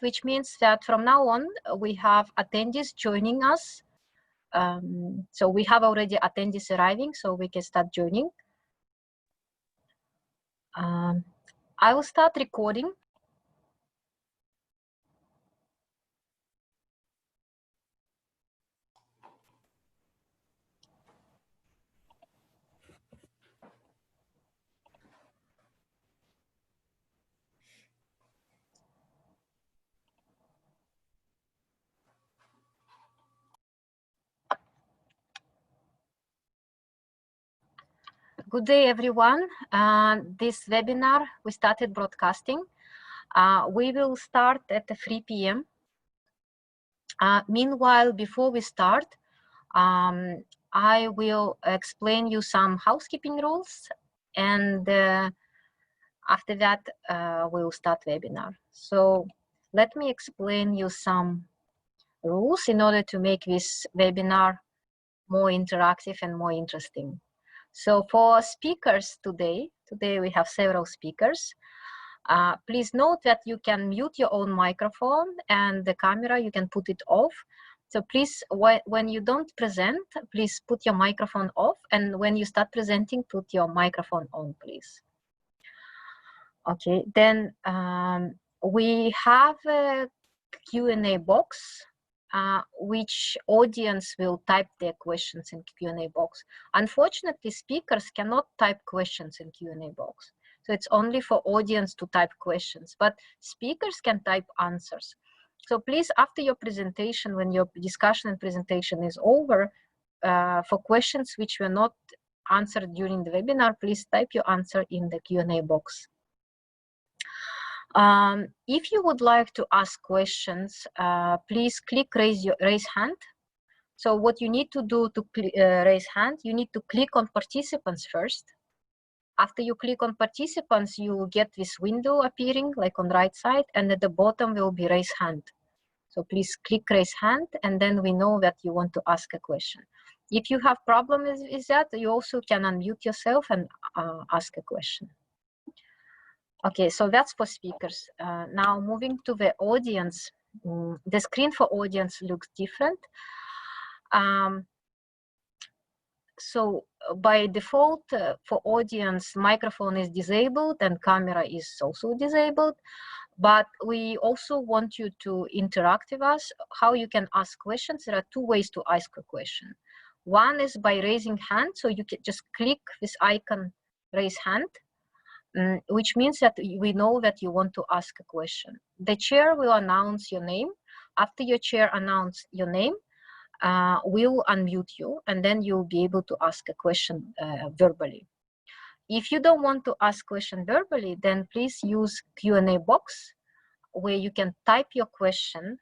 which means that from now on we have attendees joining us. So we have already attendees arriving, so we can start joining. I will start recording. Good day, everyone. This webinar, we started broadcasting. We will start at 3 p.m. Meanwhile, before we start, I will explain you some housekeeping rules, and after that, we'll start webinar. So let me explain you some rules in order to make this webinar more interactive and more interesting. So for speakers today we have several speakers. Please note that you can mute your own microphone and the camera, you can put it off. So please, when you don't present, please put your microphone off. And when you start presenting, put your microphone on, please. Okay, then we have a Q&A box. Which audience will type their questions in Q&A box. Unfortunately, speakers cannot type questions in Q&A box. So it's only for audience to type questions, but speakers can type answers. So please, after your presentation, when your discussion and presentation is over, for questions which were not answered during the webinar, please type your answer in the Q&A box. If you would like to ask questions, please click raise hand. So what you need to do to raise hand, you need to click on participants first. After you click on participants, you will get this window appearing like on the right side, and at the bottom will be raise hand. So please click raise hand, and then we know that you want to ask a question. If you have problem with that, you also can unmute yourself and ask a question. Okay, so that's for speakers. Now moving to the audience, the screen for audience looks different. So by default, for audience, microphone is disabled and camera is also disabled. But we also want you to interact with us. How you can ask questions? There are two ways to ask a question. One is by raising hand. So you can just click this icon, raise hand. Which means that we know that you want to ask a question. The chair will announce your name. After your chair announces your name, we'll unmute you, and then you'll be able to ask a question verbally. If you don't want to ask question verbally, then please use Q&A box, where you can type your question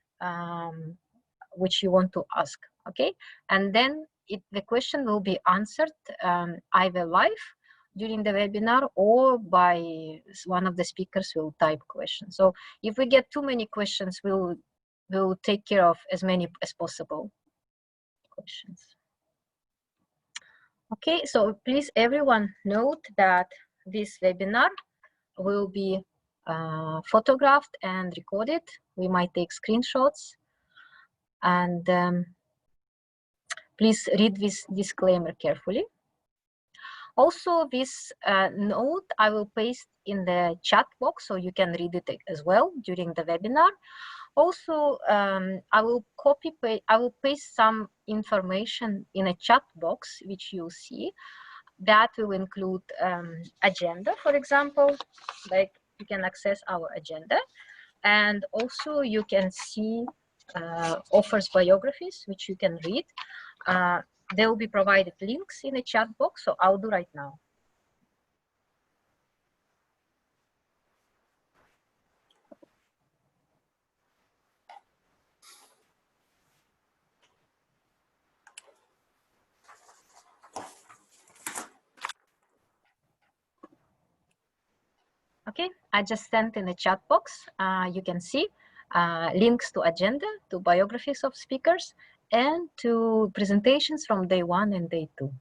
which you want to ask, okay? And then the question will be answered either live during the webinar or by one of the speakers will type questions. So if we get too many questions, we'll take care of as many as possible questions. Okay, so please everyone note that this webinar will be photographed and recorded. We might take screenshots, and please read this disclaimer carefully. Also, this note I will paste in the chat box so you can read it as well during the webinar. Also, I will paste some information in a chat box which you'll see. That will include agenda, for example, like you can access our agenda, and also you can see authors' biographies which you can read. There will be provided links in the chat box, so I'll do right now. Okay, I just sent in the chat box. You can see links to agenda, to biographies of speakers, and to presentations from day 1 and day 2.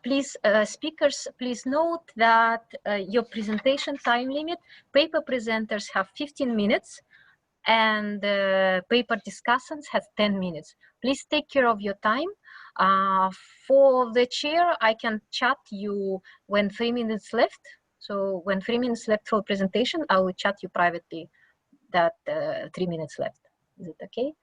Please, speakers, please note that your presentation time limit, paper presenters have 15 minutes and paper discussants have 10 minutes. Please take care of your time. For the chair, I can chat you when 3 minutes left. So when 3 minutes left for presentation, I will chat you privately that 3 minutes left. Is it okay?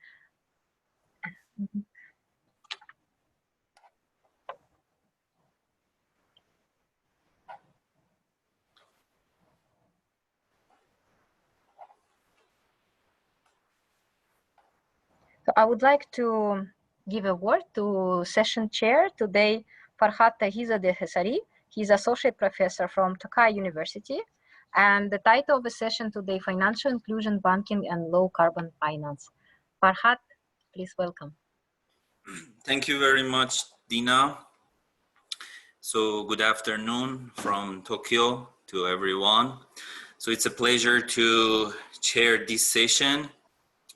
So I would like to give a word to session chair today, Farhat Tahizadeh Hesari. He's associate professor from Tokai University. And the title of the session today, Financial Inclusion, Banking and Low Carbon Finance. Farhat, please welcome. Thank you very much, Dina. So good afternoon from Tokyo to everyone. So it's a pleasure to chair this session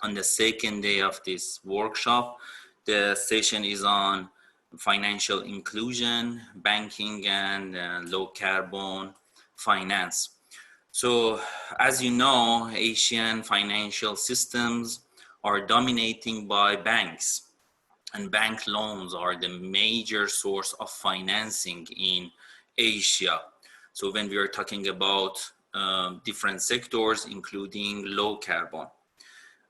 on the second day of this workshop. The session is on financial inclusion, banking, and low carbon finance. So as you know, Asian financial systems are dominating by banks, and bank loans are the major source of financing in Asia. So when we are talking about different sectors, including low carbon.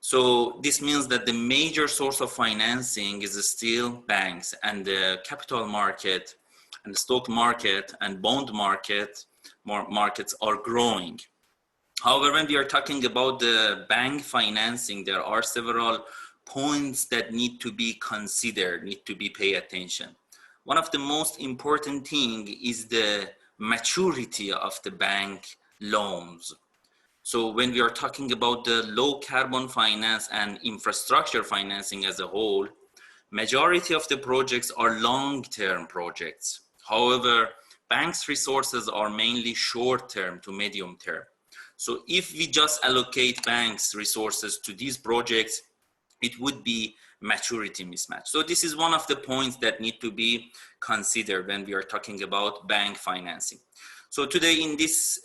So this means that the major source of financing is still banks, and the capital market and the stock market and bond markets are growing. However, when we are talking about the bank financing, there are several points that need to be considered, need to be paid attention. One of the most important thing is the maturity of the bank loans. So when we are talking about the low carbon finance and infrastructure financing as a whole, majority of the projects are long-term projects. However, banks' resources are mainly short-term to medium-term. So if we just allocate banks' resources to these projects, it would be maturity mismatch. So this is one of the points that need to be considered when we are talking about bank financing. So today in this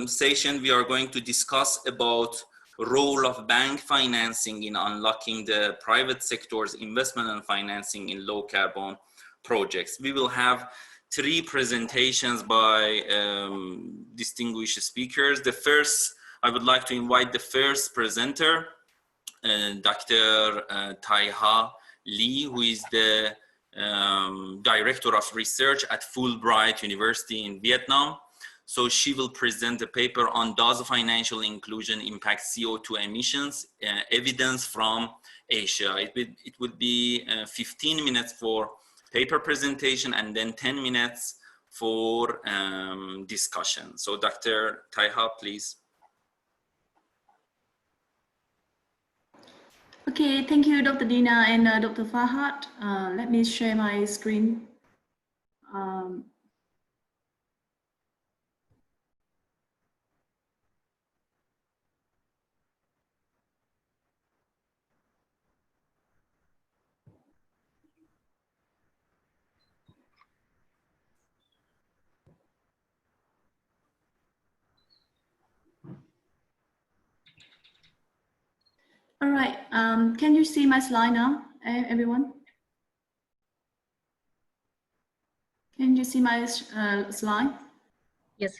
session, we are going to discuss about role of bank financing in unlocking the private sector's investment and financing in low carbon projects. We will have 3 presentations by distinguished speakers. The first, I would like to invite the first presenter, Dr. Taiha Lee, who is the Director of Research at Fulbright University in Vietnam. So she will present a paper on does financial inclusion impact CO2 emissions, evidence from Asia. It would be 15 minutes for paper presentation and then 10 minutes for discussion. So Dr. Taiha, please. Okay, thank you, Dr. Dina and Dr. Farhat. Let me share my screen. All right, can you see my slide now, everyone? Can you see my slide? Yes.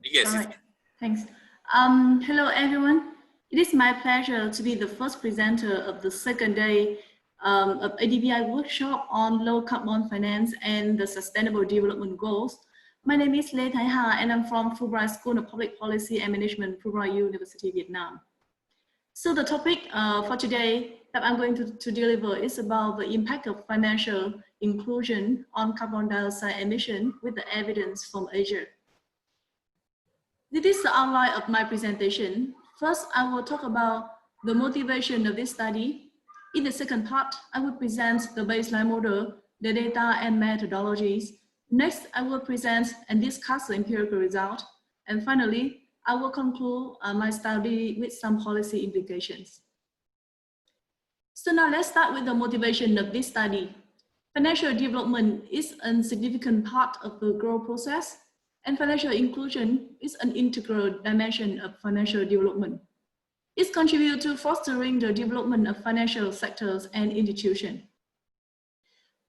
Yes. All right, thanks. Hello, everyone. It is my pleasure to be the first presenter of the second day of ADBI workshop on low carbon finance and the sustainable development goals. My name is Lê Thái Hà, and I'm from Fulbright School of Public Policy and Management, Fulbright University, Vietnam. So the topic for today that I'm going to deliver is about the impact of financial inclusion on carbon dioxide emission with the evidence from Asia. This is the outline of my presentation. First, I will talk about the motivation of this study. In the second part, I will present the baseline model, the data and methodologies. Next, I will present and discuss the empirical result. And finally, I will conclude my study with some policy implications. So now let's start with the motivation of this study. Financial development is a significant part of the growth process, and financial inclusion is an integral dimension of financial development. It contributes to fostering the development of financial sectors and institutions.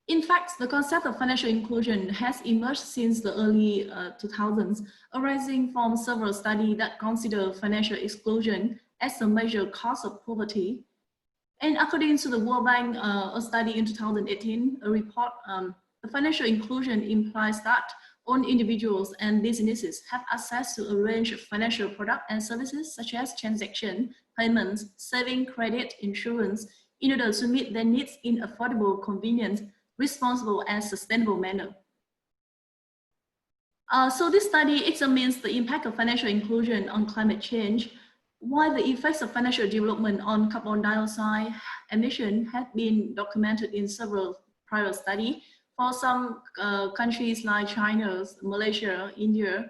In fact, the concept of financial inclusion has emerged since the early 2000s, arising from several studies that consider financial exclusion as a major cause of poverty. And according to the World Bank, a study in 2018, a report, the financial inclusion implies that all individuals and businesses have access to a range of financial products and services such as transaction, payments, saving, credit, insurance, in order to meet their needs in affordable, convenient, responsible, and sustainable manner. So this study examines the impact of financial inclusion on climate change, while the effects of financial development on carbon dioxide emission have been documented in several prior studies. For some countries like China, Malaysia, India,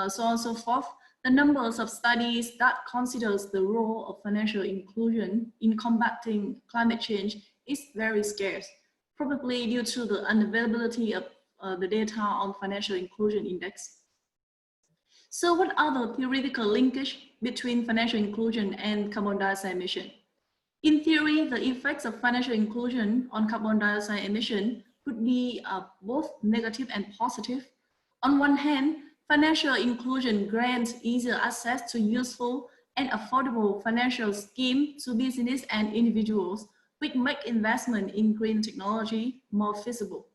so on and so forth, the numbers of studies that considers the role of financial inclusion in combating climate change is very scarce, probably due to the unavailability of the data on financial inclusion index. So what are the theoretical linkage between financial inclusion and carbon dioxide emission? In theory, the effects of financial inclusion on carbon dioxide emission could be both negative and positive. On one hand, financial inclusion grants easier access to useful and affordable financial schemes to business and individuals, which make investment in green technology more feasible.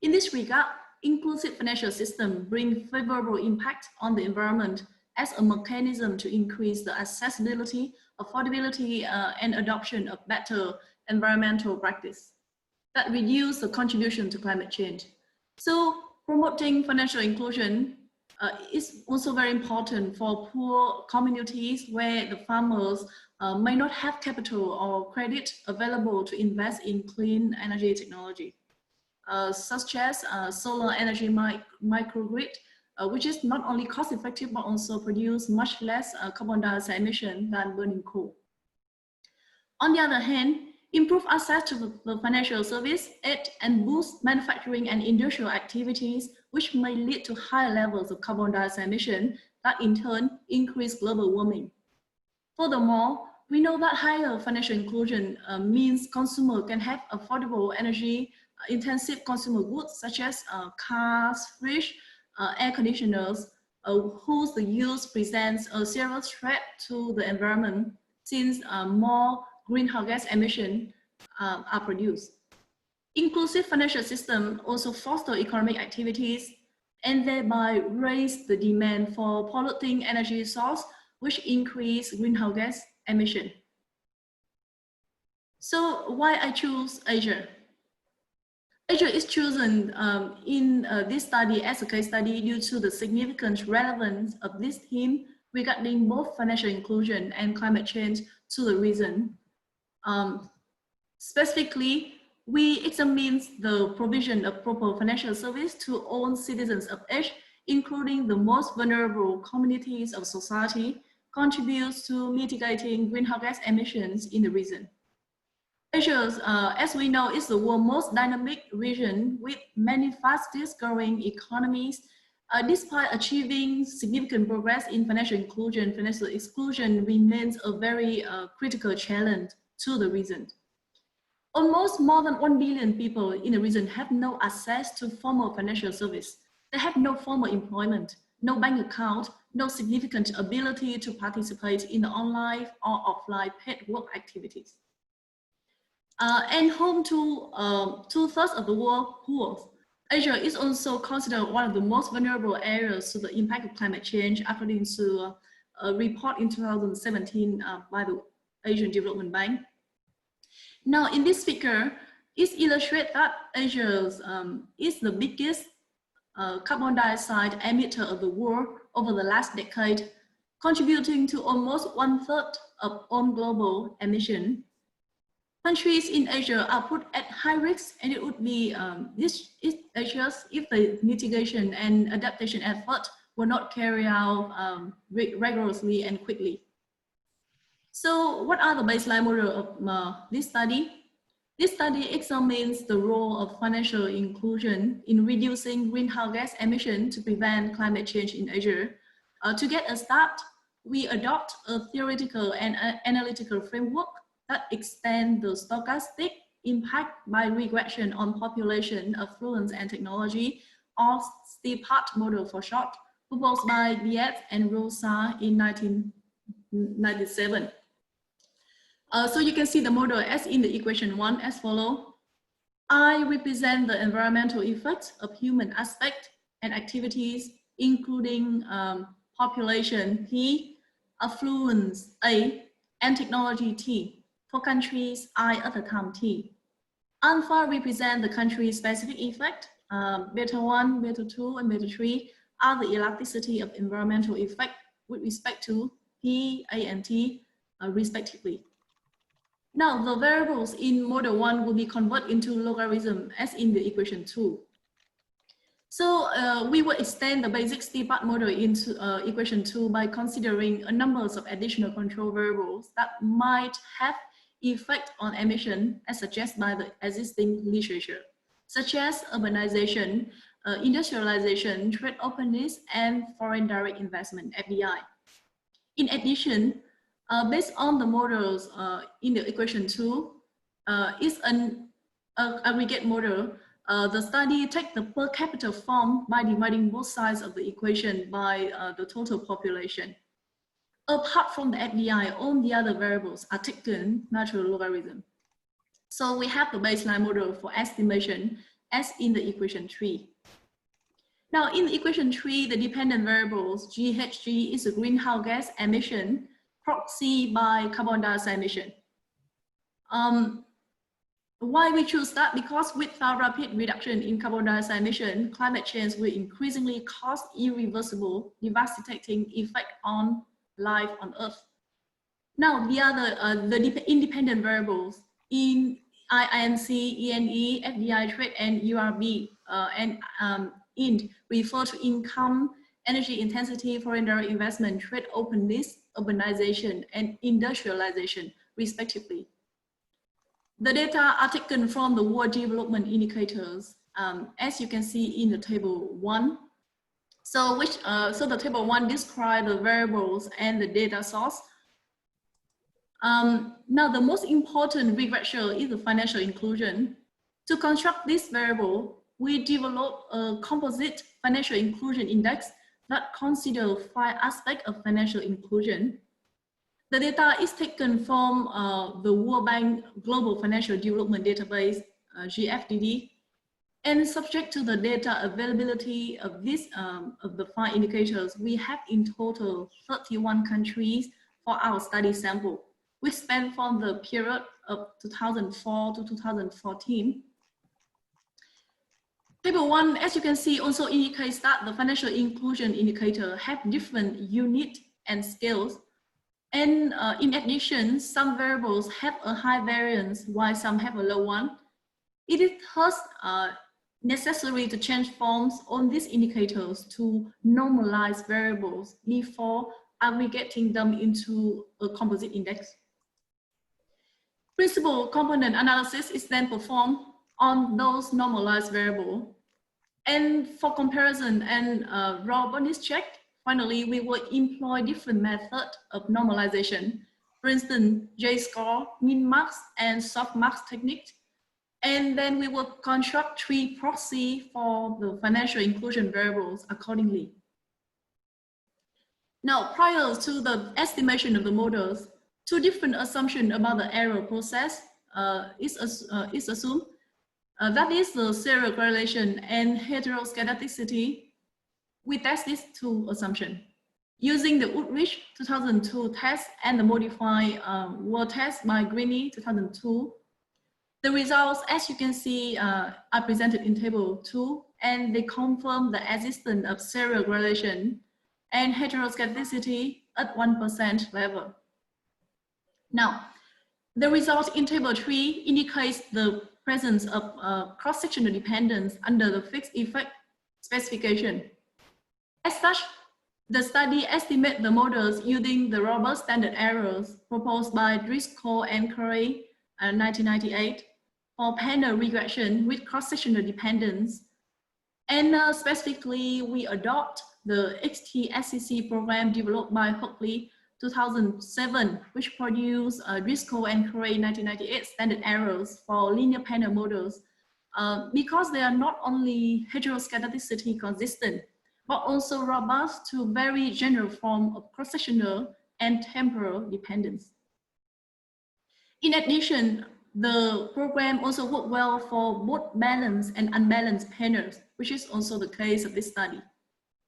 In this regard, inclusive financial systems bring favorable impact on the environment as a mechanism to increase the accessibility, affordability, and adoption of better environmental practice that reduce the contribution to climate change. So promoting financial inclusion is also very important for poor communities where the farmers may not have capital or credit available to invest in clean energy technology, such as solar energy microgrid, which is not only cost effective, but also produce much less carbon dioxide emission than burning coal. On the other hand, improve access to the financial service, aid and boost manufacturing and industrial activities, which may lead to higher levels of carbon dioxide emission that in turn increase global warming. Furthermore, we know that higher financial inclusion means consumers can have affordable energy intensive consumer goods such as cars, fridge, air conditioners, whose the use presents a serious threat to the environment since more greenhouse gas emissions are produced. Inclusive financial systems also foster economic activities and thereby raise the demand for polluting energy source, which increase greenhouse gas emission. So why I choose Asia? Asia is chosen in this study as a case study due to the significant relevance of this theme regarding both financial inclusion and climate change to the region. Specifically, we examine the provision of proper financial service to all citizens of Asia, including the most vulnerable communities of society, contributes to mitigating greenhouse gas emissions in the region. Asia, as we know, is the world's most dynamic region with many fastest growing economies. Despite achieving significant progress in financial inclusion, financial exclusion remains a very critical challenge to the region. Almost more than 1 billion people in the region have no access to formal financial service. They have no formal employment, no bank account, no significant ability to participate in the online or offline paid work activities. And home to 2/3 of the world poor. Asia is also considered one of the most vulnerable areas to the impact of climate change, according to a report in 2017 by the Asian Development Bank. Now, in this figure, it illustrates that Asia is the biggest carbon dioxide emitter of the world over the last decade, contributing to almost 1/3 of all global emission. Countries in Asia are put at high risk, and it would be Asia if the mitigation and adaptation effort were not carried out rigorously and quickly. So what are the baseline model of this study? This study examines the role of financial inclusion in reducing greenhouse gas emissions to prevent climate change in Asia. To get a start, we adopt a theoretical and analytical framework that extends the stochastic impact by regression on population, affluence, and technology, or STPAT model for short, proposed by Dietz and Rosa in 1997. So you can see the model as in the equation 1 as follows. I represent the environmental effects of human aspect and activities, including population P, affluence A, and technology T, for countries I at the time T. Alpha represent the country-specific effect. Beta 1, beta 2, and beta 3 are the elasticity of environmental effect with respect to P, A, and T, respectively. Now, the variables in model 1 will be converted into logarithm as in the equation 2. So we will extend the basic STPAT model into equation 2 by considering a number of additional control variables that might have effect on emission as suggested by the existing literature, such as urbanization, industrialization, trade openness, and foreign direct investment, FDI. In addition, based on the models in the equation 2, is an aggregate model. The study takes the per capita form by dividing both sides of the equation by the total population. Apart from the FDI, all the other variables are taken natural logarithm. So we have the baseline model for estimation as in the equation 3. Now in the equation 3, the dependent variables GHG is a greenhouse gas emission proxy by carbon dioxide emission. Why we choose that? Because without rapid reduction in carbon dioxide emission, climate change will increasingly cause irreversible, devastating effect on life on Earth. Now, the other, the independent variables in INC, ENE, FDI trade, and URB and IND refer to income, energy intensity, foreign direct investment, trade openness, urbanization, and industrialization, respectively. The data are taken from the World Development Indicators, as you can see in the table 1. So the table 1 describes the variables and the data source. Now, the most important regression is the financial inclusion. To construct this variable, we developed a composite financial inclusion index that considers 5 aspects of financial inclusion. The data is taken from the World Bank Global Financial Development Database, GFDD, and subject to the data availability of this of the 5 indicators, we have in total 31 countries for our study sample, which span from the period of 2004 to 2014. Table 1, as you can see, also indicates that the financial inclusion indicator have different unit and scales. And in addition, some variables have a high variance while some have a low one. It is thus necessary to change forms on these indicators to normalize variables before aggregating them into a composite index. Principal component analysis is then performed on those normalized variables. And for comparison and robustness check, finally, we will employ different methods of normalization. For instance, J-score, min-max, and soft-max techniques. And then we will construct 3 proxies for the financial inclusion variables accordingly. Now, prior to the estimation of the models, 2 different assumptions about the error process is assumed. That is the serial correlation and heteroscedasticity. We test these 2 assumptions using the Woodridge 2002 test and the modified world test by Greeny 2002. The results, as you can see, are presented in table 2, and they confirm the existence of serial correlation and heteroscedasticity at 1% level. Now, the results in table 3 indicates the presence of cross-sectional dependence under the fixed effect specification. As such, the study estimates the models using the robust standard errors proposed by Driscoll and Curry in 1998. for panel regression with cross-sectional dependence. And specifically, we adopt the XT-SCC program developed by Hockley 2007, which produced Driscoll and Cray 1998 standard errors for linear panel models, because they are not only heteroscedasticity consistent, but also robust to very general form of cross-sectional and temporal dependence. In addition, the program also worked well for both balanced and unbalanced panels, which is also the case of this study.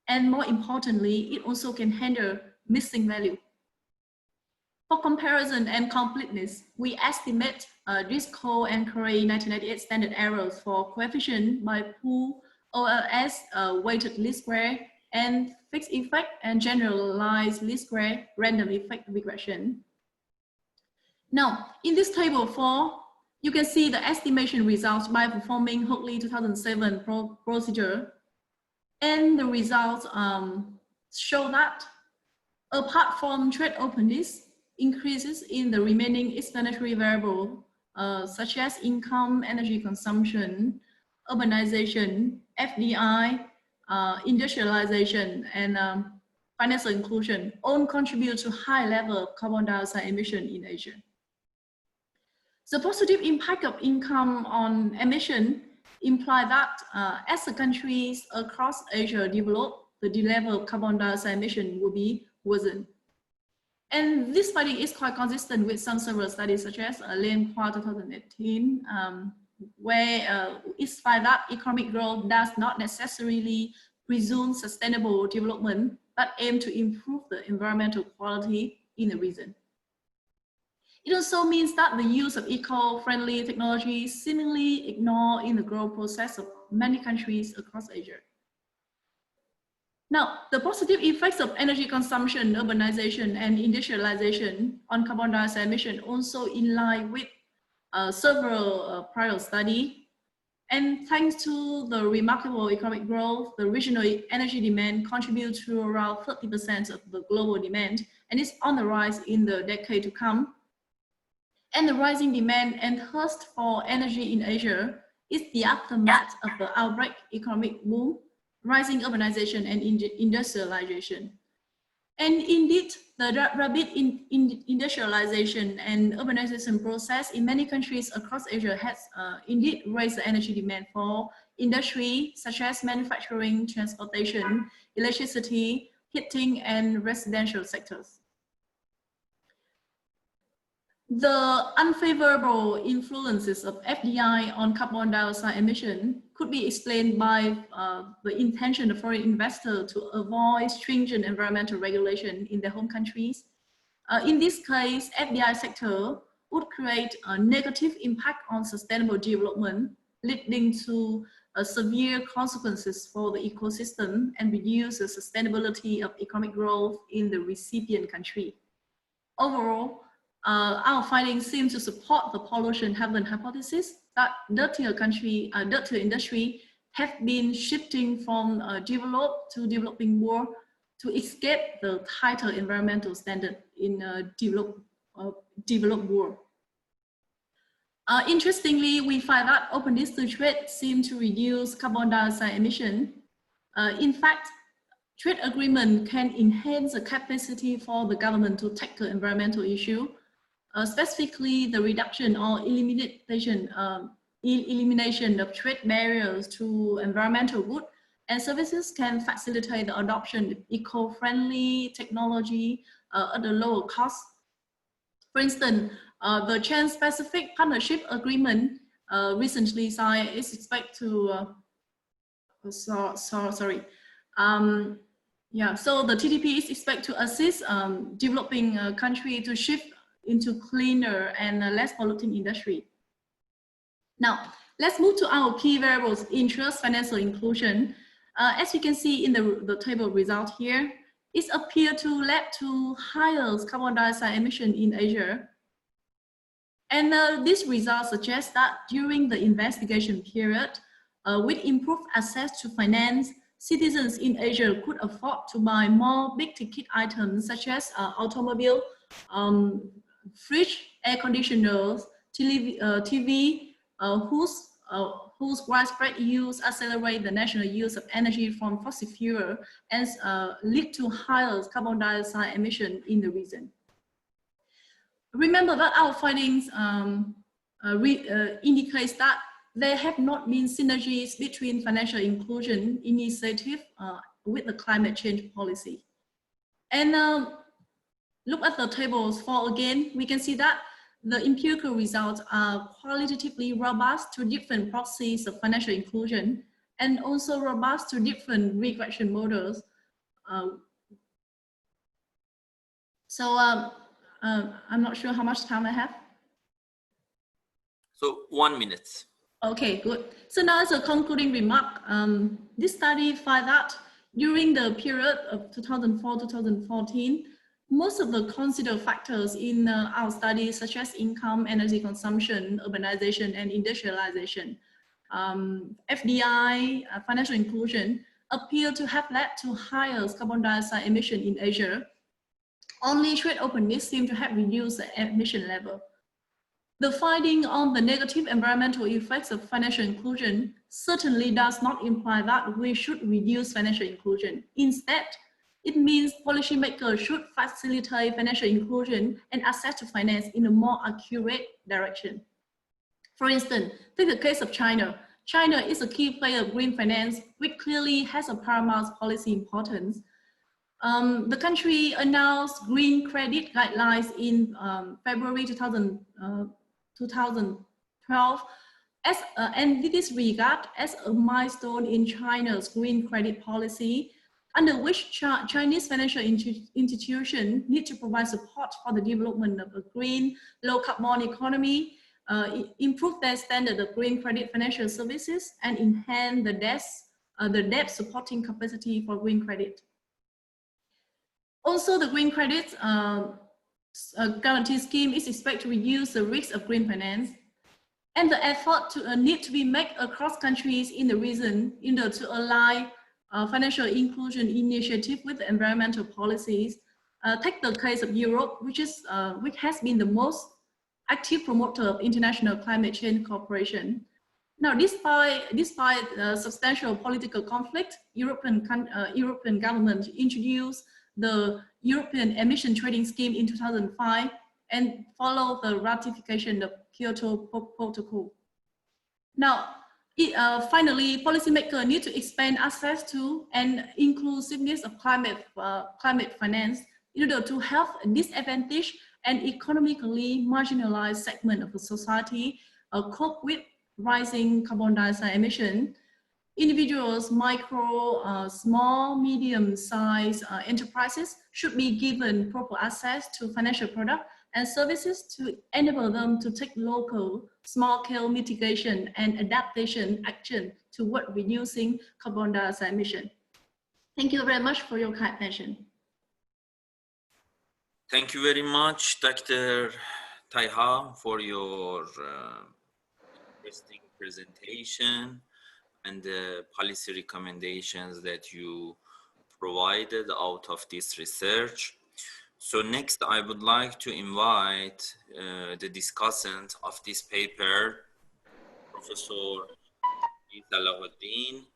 And more importantly, it also can handle missing value. For comparison and completeness, we estimate Driscoll and Cray 1998 standard errors for coefficient by pool OLS weighted least square and fixed effect and generalized least square random effect regression. Now, in this table 4, you can see the estimation results by performing Hockley 2007 procedure. And the results show that apart from trade openness, increases in the remaining explanatory variable, such as income, energy consumption, urbanization, FDI, industrialization, and financial inclusion, all contribute to high level of carbon dioxide emission in Asia. The positive impact of income on emission imply that as the countries across Asia develop, the level of carbon dioxide emission will be worsened. And this finding is quite consistent with some several studies such as Lane 2018, where it's found that economic growth does not necessarily presume sustainable development, but aim to improve the environmental quality in the region. It also means that the use of eco-friendly technology is seemingly ignored in the growth process of many countries across Asia. Now, the positive effects of energy consumption, urbanization, and industrialization on carbon dioxide emission also in line with several prior studies. And thanks to the remarkable economic growth, the regional energy demand contributes to around 30% of the global demand, and is on the rise in the decade to come. And the rising demand and thirst for energy in Asia is the aftermath of the outbreak economic boom, rising urbanization and industrialization. And indeed, the rapid industrialization and urbanization process in many countries across Asia has indeed raised the energy demand for industry such as manufacturing, transportation, electricity, heating, and residential sectors. The unfavorable influences of FDI on carbon dioxide emission could be explained by the intention of foreign investors to avoid stringent environmental regulation in their home countries. In this case, FDI sector would create a negative impact on sustainable development, leading to severe consequences for the ecosystem and reduce the sustainability of economic growth in the recipient country. Overall, our findings seem to support the pollution heaven hypothesis that dirtier industry have been shifting from developed to developing world to escape the tighter environmental standard in developed world. Interestingly, we find that openness to trade seems to reduce carbon dioxide emission. In fact, trade agreement can enhance the capacity for the government to tackle environmental issue. Specifically, the reduction or elimination of trade barriers to environmental goods and services can facilitate the adoption of eco-friendly technology at a lower cost. For instance, the Trans-Pacific Partnership Agreement recently signed is expected to, so the TPP is expected to assist developing countries to shift into cleaner and less polluting industry. Now, let's move to our key variables: interest, financial inclusion. As you can see in the table result here, it appears to lead to higher carbon dioxide emission in Asia. And this result suggests that during the investigation period, with improved access to finance, citizens in Asia could afford to buy more big-ticket items such as automobile, fridge, air conditioners, TV, whose widespread use accelerate the national use of energy from fossil fuel and lead to higher carbon dioxide emission in the region. Remember that our findings indicates that there have not been synergies between financial inclusion initiative with the climate change policy. And look at the tables 4 again, we can see that the empirical results are qualitatively robust to different proxies of financial inclusion and also robust to different regression models. I'm not sure how much time I have. So 1 minute. Okay, good. So now as a concluding remark, this study found that during the period of 2004-2014, most of the considered factors in our study, such as income, energy consumption, urbanization, and industrialization, FDI, financial inclusion, appear to have led to higher carbon dioxide emission in Asia. Only trade openness seems to have reduced the emission level. The finding on the negative environmental effects of financial inclusion certainly does not imply that we should reduce financial inclusion. Instead, it means policymakers should facilitate financial inclusion and access to finance in a more accurate direction. For instance, take the case of China. China is a key player of green finance, which clearly has a paramount policy importance. The country announced green credit guidelines in February 2012, and this is regarded as a milestone in China's green credit policy, under which Chinese financial institutions need to provide support for the development of a green, low-carbon economy, improve their standard of green credit financial services, and enhance the debt supporting capacity for green credit. Also, the green credit guarantee scheme is expected to reduce the risk of green finance, and the effort need to be made across countries in the region in order to align financial inclusion initiative with the environmental policies. Take the case of Europe, which has been the most active promoter of international climate change cooperation. Now, despite substantial political conflict, European government introduced the European Emission Trading Scheme in 2005 and followed the ratification of Kyoto Protocol. Now, finally, policymakers need to expand access to and inclusiveness of climate finance in order to help disadvantaged and economically marginalized segment of the society cope with rising carbon dioxide emission. Individuals, micro, small, medium-sized enterprises should be given proper access to financial products and services to enable them to take local, small-scale mitigation and adaptation action toward reducing carbon dioxide emission. Thank you very much for your kind attention. Thank you very much, Dr. Taiha, for your interesting presentation and the policy recommendations that you provided out of this research. So next, I would like to invite the discussant of this paper, Professor Salahuddin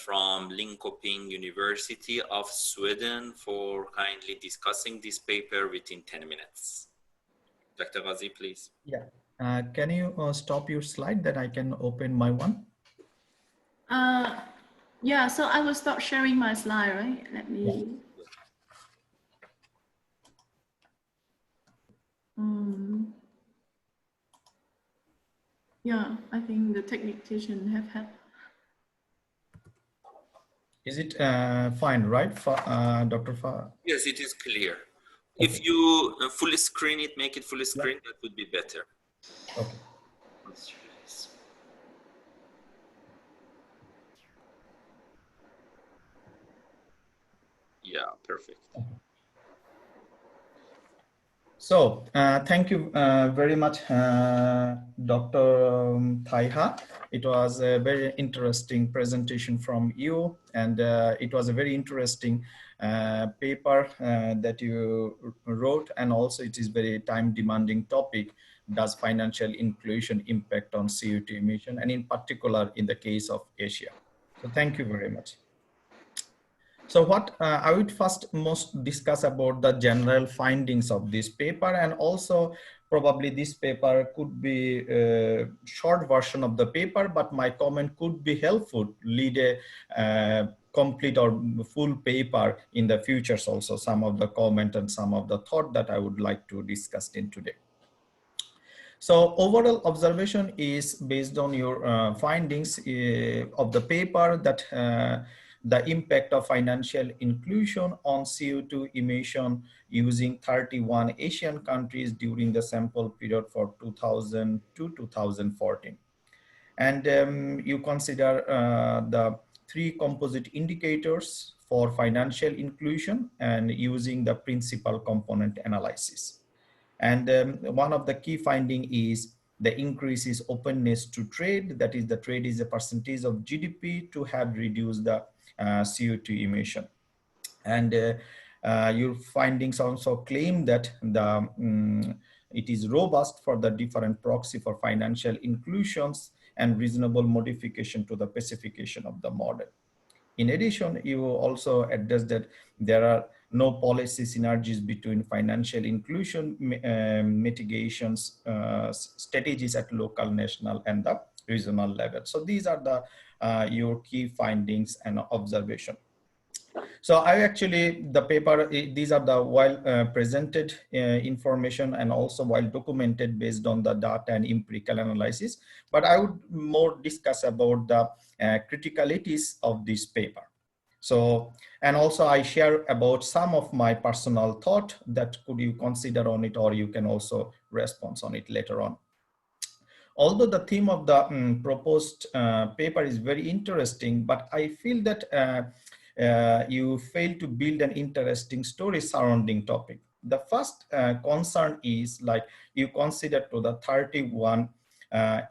from Linköping University of Sweden, for kindly discussing this paper within 10 minutes. Dr. Ghazi, please. Yeah. Can you stop your slide that I can open my one? Yeah, so I will stop sharing my slide, right? Let me. Yeah. Yeah, I think the technician have helped. Is it fine, right, Dr. Fa? Yes, it is clear. Okay. If you full screen it, make it full screen, yeah, that would be better. Okay. Yeah, perfect. So thank you very much, Dr. Taiha. It was a very interesting presentation from you, and it was a very interesting paper that you wrote, and also it is very time demanding topic does financial inclusion impact on CO2 emission, and in particular in the case of Asia. So thank you very much. So what I would first most discuss about the general findings of this paper, and also probably this paper could be a short version of the paper, but my comment could be helpful, lead a complete or full paper in the futures also, some of the comment and some of the thought that I would like to discuss in today. So overall observation is based on your findings of the paper that the impact of financial inclusion on CO2 emission using 31 Asian countries during the sample period for 2000 to 2014. And you consider the 3 composite indicators for financial inclusion and using the principal component analysis. And one of the key finding is the increase is openness to trade. That is, the trade is a percentage of GDP to have reduced the CO2 emission. And your findings also claim that it is robust for the different proxy for financial inclusions and reasonable modification to the specification of the model. In addition, you also address that there are no policy synergies between financial inclusion mitigations strategies at local, national, and the regional level. So these are the your key findings and observation. So I actually, the paper, these are the well presented information and also well documented based on the data and empirical analysis. But I would more discuss about the criticalities of this paper. So, and also I share about some of my personal thought that could you consider on it, or you can also respond on it later on. Although the theme of the proposed paper is very interesting, but I feel that you fail to build an interesting story surrounding topic. The first concern is like you consider to the 31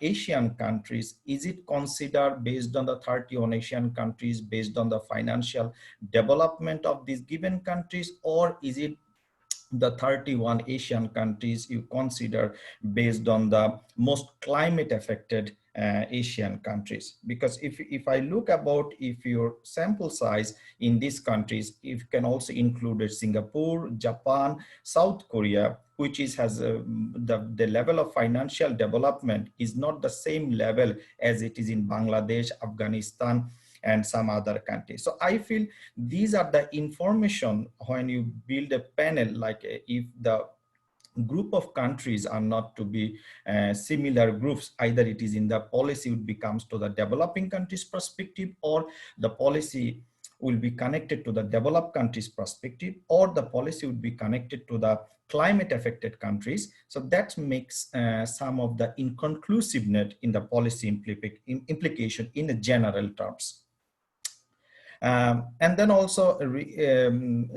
Asian countries. Is it considered based on the 31 Asian countries based on the financial development of these given countries, or is it the 31 Asian countries you consider based on the most climate affected Asian countries? Because if I look about if your sample size in these countries, if you can also include Singapore, Japan, South Korea, which is has the level of financial development is not the same level as it is in Bangladesh, Afghanistan, and some other countries. So I feel these are the information when you build a panel, like if the group of countries are not to be similar groups, either it is in the policy would becomes to the developing countries perspective, or the policy will be connected to the developed countries perspective, or the policy would be connected to the climate affected countries. So that makes some of the inconclusiveness in the policy implication in the general terms. And then also I'm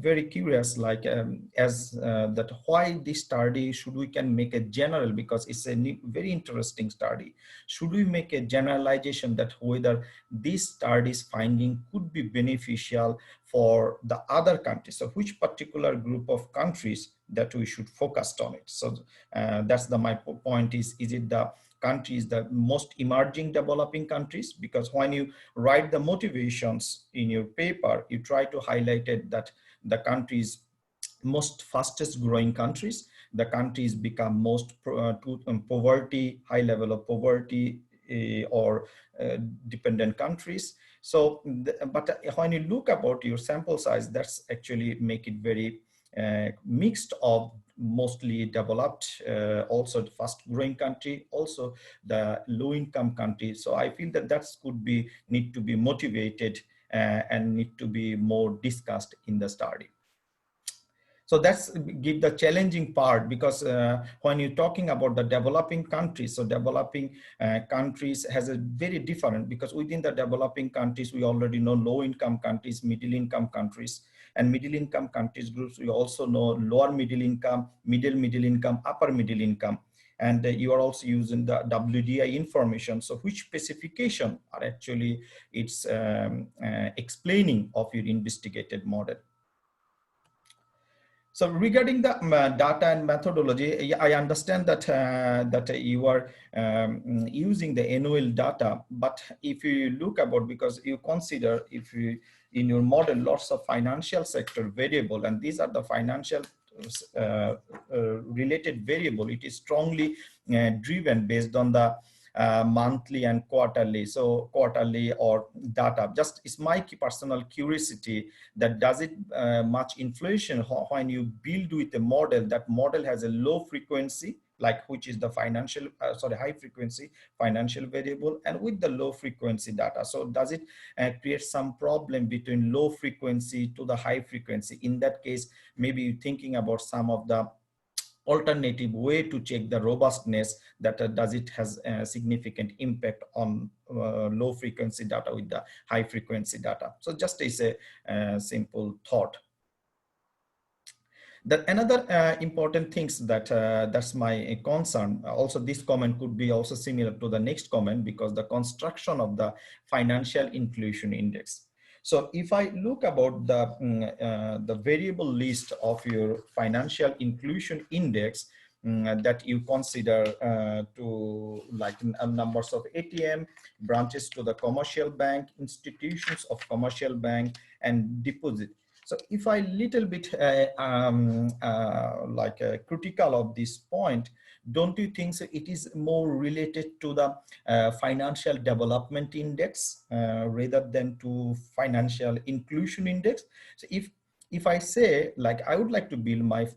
very curious, like that why this study should we can make a general, because it's a very interesting study. Should we make a generalization that whether this study's finding could be beneficial for the other countries? So which particular group of countries that we should focus on it? So that's my point is it the countries, the most emerging developing countries? Because when you write the motivations in your paper, you try to highlight it that the countries most fastest growing countries, the countries become most poverty, high level of poverty or dependent countries. So, but when you look about your sample size, that's actually make it very mixed of mostly developed, also the fast growing country, also the low income country. So I feel that that could be need to be motivated and need to be more discussed in the study. So that's give the challenging part, because when you're talking about the developing countries, so developing countries has a very different, because within the developing countries, we already know low income countries, middle income countries, and middle income countries groups. We also know lower middle income, middle income, upper middle income. And you are also using the WDI information. So which specification are actually it's explaining of your investigated model. So regarding the data and methodology, I understand that you are using the annual data, but if you look about, because you consider if you in your model lots of financial sector variable, and these are the financial related variable, it is strongly driven based on the monthly and quarterly, so quarterly or data. Just is my personal curiosity that does it much inflation when you build with a model, that model has a low frequency, like which is the financial high frequency financial variable, and with the low frequency data. So does it create some problem between low frequency to the high frequency? In that case, maybe you're thinking about some of the alternative way to check the robustness, that does it has a significant impact on low frequency data with the high frequency data. So just as a simple thought. That another important things that that's my concern. Also, this comment could be also similar to the next comment, because the construction of the financial inclusion index. So if I look about the variable list of your financial inclusion index that you consider to like numbers of ATM, branches to the commercial bank, institutions of commercial bank, and deposit. So if I little bit critical of this point, don't you think so it is more related to the financial development index rather than to financial inclusion index? So if I say, like, I would like to build my,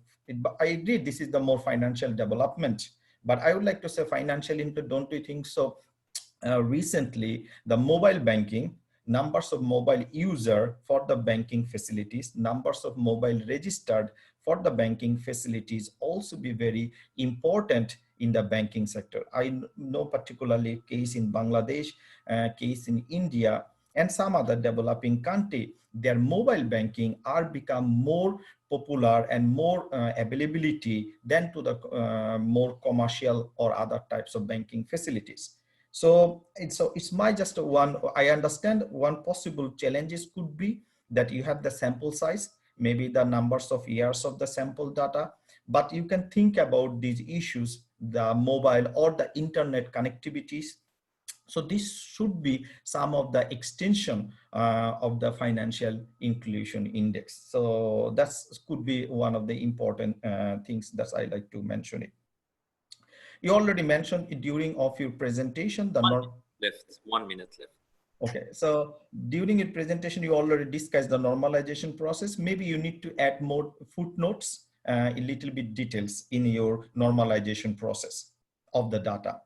I agree this is the more financial development, but I would like to say financial inclusion, don't you think so? Recently, the mobile banking, numbers of mobile user for the banking facilities, numbers of mobile registered for the banking facilities also be very important in the banking sector. I know particularly case in Bangladesh, case in India, and some other developing country, their mobile banking are become more popular and more availability than to the more commercial or other types of banking facilities. So it's my just one, I understand one possible challenges could be that you have the sample size, maybe the numbers of years of the sample data, but you can think about these issues, the mobile or the internet connectivities. So this should be some of the extension of the financial inclusion index. So that's could be one of the important things that I like to mention it. You already mentioned it during of your presentation, the 1 minute left. Okay, so during your presentation, you already discussed the normalization process. Maybe you need to add more footnotes, a little bit details in your normalization process of the data.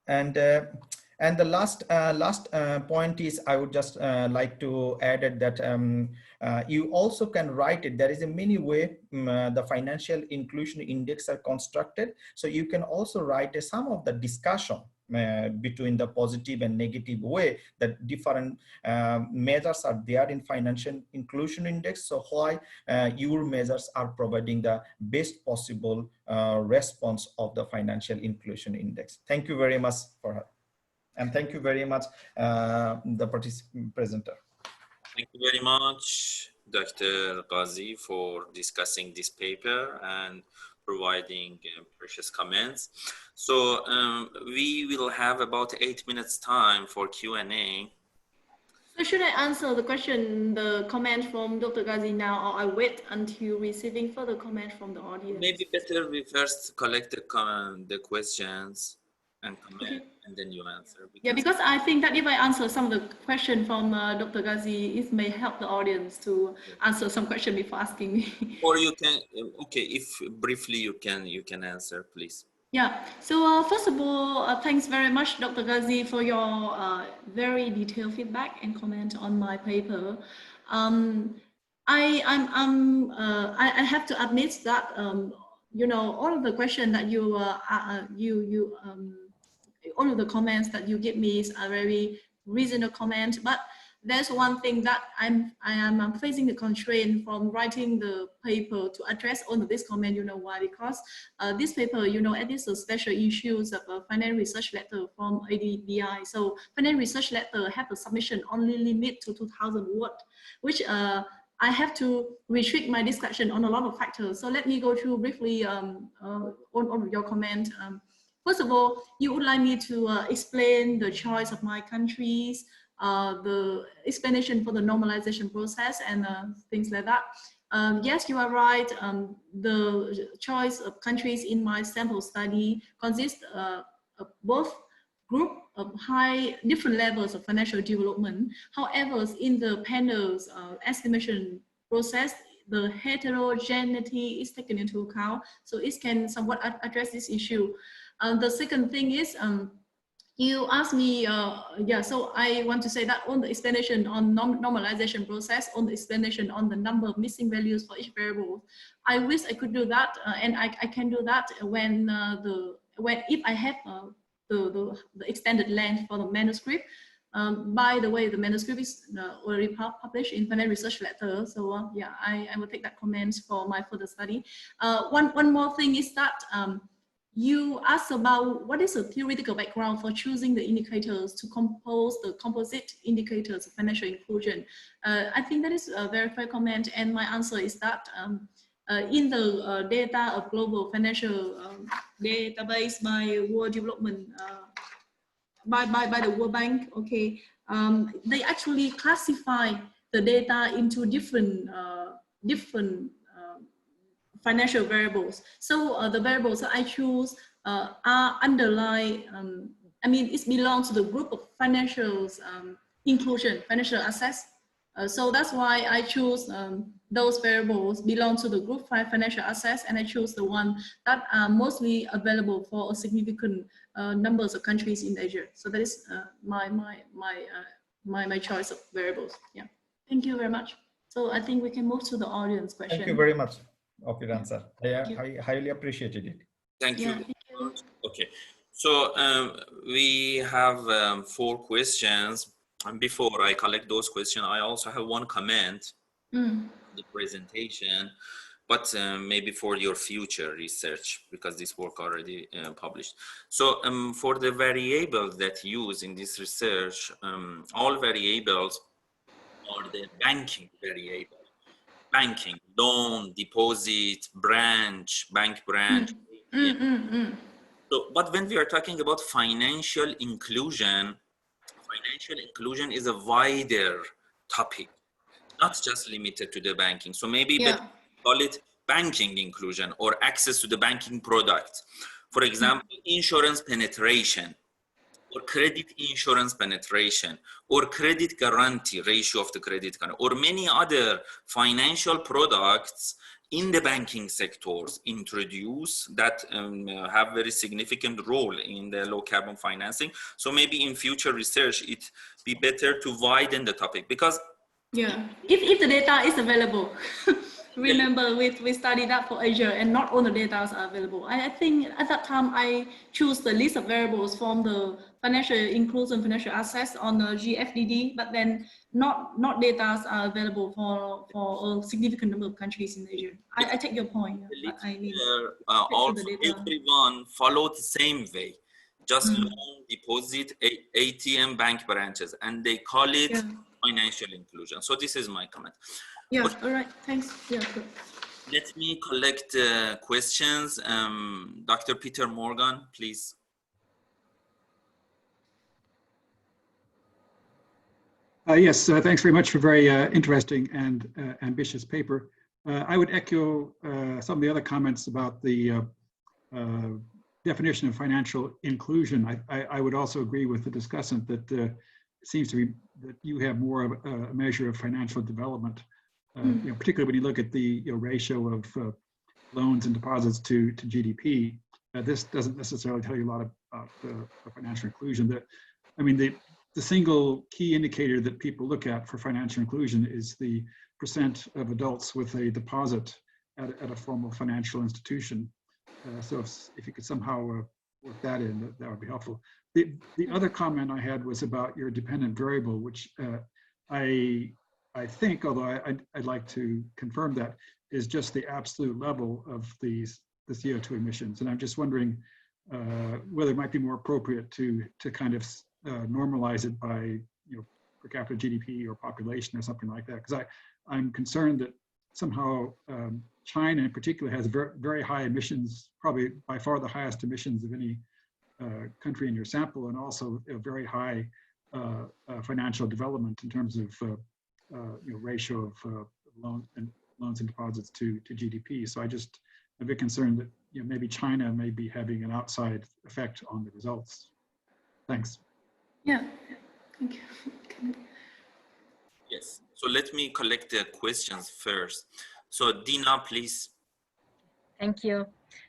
And the last point is, I would just like to add it that you also can write it. There is a many way the financial inclusion index are constructed. So you can also write some of the discussion between the positive and negative way that different measures are there in financial inclusion index. So why your measures are providing the best possible response of the financial inclusion index. Thank you very much for her. And thank you very much, the presenter. Thank you very much, Dr. Ghazi, for discussing this paper and providing precious comments. So we will have about 8 minutes time for Q&A. So should I answer the question, the comment from Dr. Ghazi now, or I wait until receiving further comment from the audience? Maybe better we first collect the questions and comment, okay, and then you answer. Because I think that if I answer some of the question from Dr. Ghazi, it may help the audience to answer some question before asking me. Or you can, okay, if briefly you can answer, please. Yeah, so first of all, thanks very much, Dr. Ghazi, for your very detailed feedback and comment on my paper. I have to admit that, you know, all of the questions that all of the comments that you give me is a very reasonable comment, but there's one thing that I am facing the constraint from writing the paper to address all of this comment. You know why? Because this paper, you know, it is a special issues of a finance research letter from ADBI. So finance research letter have a submission only limit to 2,000 words, which I have to restrict my discussion on a lot of factors. So let me go through briefly on your comment. First of all, you would like me to explain the choice of my countries, the explanation for the normalization process and things like that. Yes, you are right. The choice of countries in my sample study consists of both group of different levels of financial development. However, in the panel's estimation process, the heterogeneity is taken into account, so it can somewhat address this issue. The second thing is, you asked me, yeah, so I want to say that on the explanation on normalization process, on the explanation on the number of missing values for each variable, I wish I could do that, and I can do that when if I have the extended length for the manuscript. By the way, the manuscript is already published in Finance Research Letter, so yeah, I will take that comments for my further study. One more thing is that you asked about what is the theoretical background for choosing the indicators to compose the composite indicators of financial inclusion. I think that is a very fair comment, and my answer is that in the data of global financial database by World Development, by the World Bank, okay, they actually classify the data into different financial variables. So the variables I choose are underlying, I mean, it belongs to the group of financial inclusion, financial assets. So that's why I choose those variables belong to the group 5 financial assets, and I choose the one that are mostly available for a significant numbers of countries in Asia. So that is my choice of variables. Yeah, thank you very much. So I think we can move to the audience question. Thank you very much of your answer. I highly appreciated it. Thank you. Okay, so we have 4 questions. And before I collect those questions, I also have one comment on the presentation, but maybe for your future research, because this work already published. So for the variables that use in this research, all variables are the banking variable. Banking, loan, deposit, branch, bank branch. So, but when we are talking about financial inclusion is a wider topic, not just limited to the banking. So maybe better call it banking inclusion or access to the banking product. For example, insurance penetration, or credit insurance penetration, or credit guarantee ratio of the credit card, or many other financial products in the banking sectors introduce that have very significant role in the low carbon financing. So maybe in future research, it be better to widen the topic, because if the data is available. Remember, we studied that for Asia, and not all the data are available. I think at that time I choose the list of variables from the financial inclusion, financial assets on the GFDD, but then not data are available for a significant number of countries in Asia. I take your point. I mean, also everyone followed the same way, just loan, deposit, ATM, bank branches, and they call it financial inclusion. So this is my comment. Yeah, okay. All right, thanks. Yeah, good. Let me collect questions. Dr. Peter Morgan, please. Yes, thanks very much for a very interesting and ambitious paper. I would echo some of the other comments about the definition of financial inclusion. I would also agree with the discussant that it seems to be that you have more of a measure of financial development. You know, particularly when you look at the ratio of loans and deposits to GDP, this doesn't necessarily tell you a lot about financial inclusion. I mean, the single key indicator that people look at for financial inclusion is the % of adults with a deposit at a formal financial institution. So if you could somehow work that in, that would be helpful. The other comment I had was about your dependent variable, which I think, although I'd like to confirm that, is just the absolute level of the CO2 emissions. And I'm just wondering whether it might be more appropriate to kind of normalize it by per capita GDP or population or something like that. Because I'm concerned that somehow China in particular has very, very high emissions, probably by far the highest emissions of any country in your sample, and also a very high financial development in terms of ratio of loans and deposits to GDP. So I'm a bit concerned that maybe China may be having an outside effect on the results. Thanks. Yeah, thank you. Yes, so let me collect the questions first. So Dina, please. Thank you.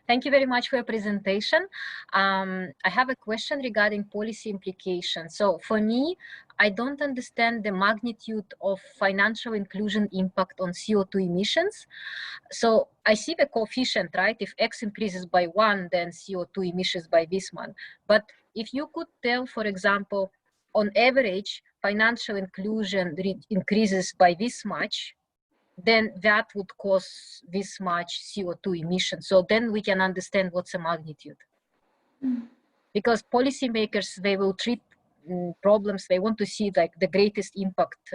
Thank you very much for your presentation. I have a question regarding policy implications. So for me, I don't understand the magnitude of financial inclusion impact on CO2 emissions. So I see the coefficient, right? If X increases by 1, then CO2 emissions by this one. But if you could tell, for example, on average, financial inclusion increases by this much, then that would cause this much CO2 emission. So then we can understand what's the magnitude. Because policymakers, they will treat problems, they want to see like the greatest impact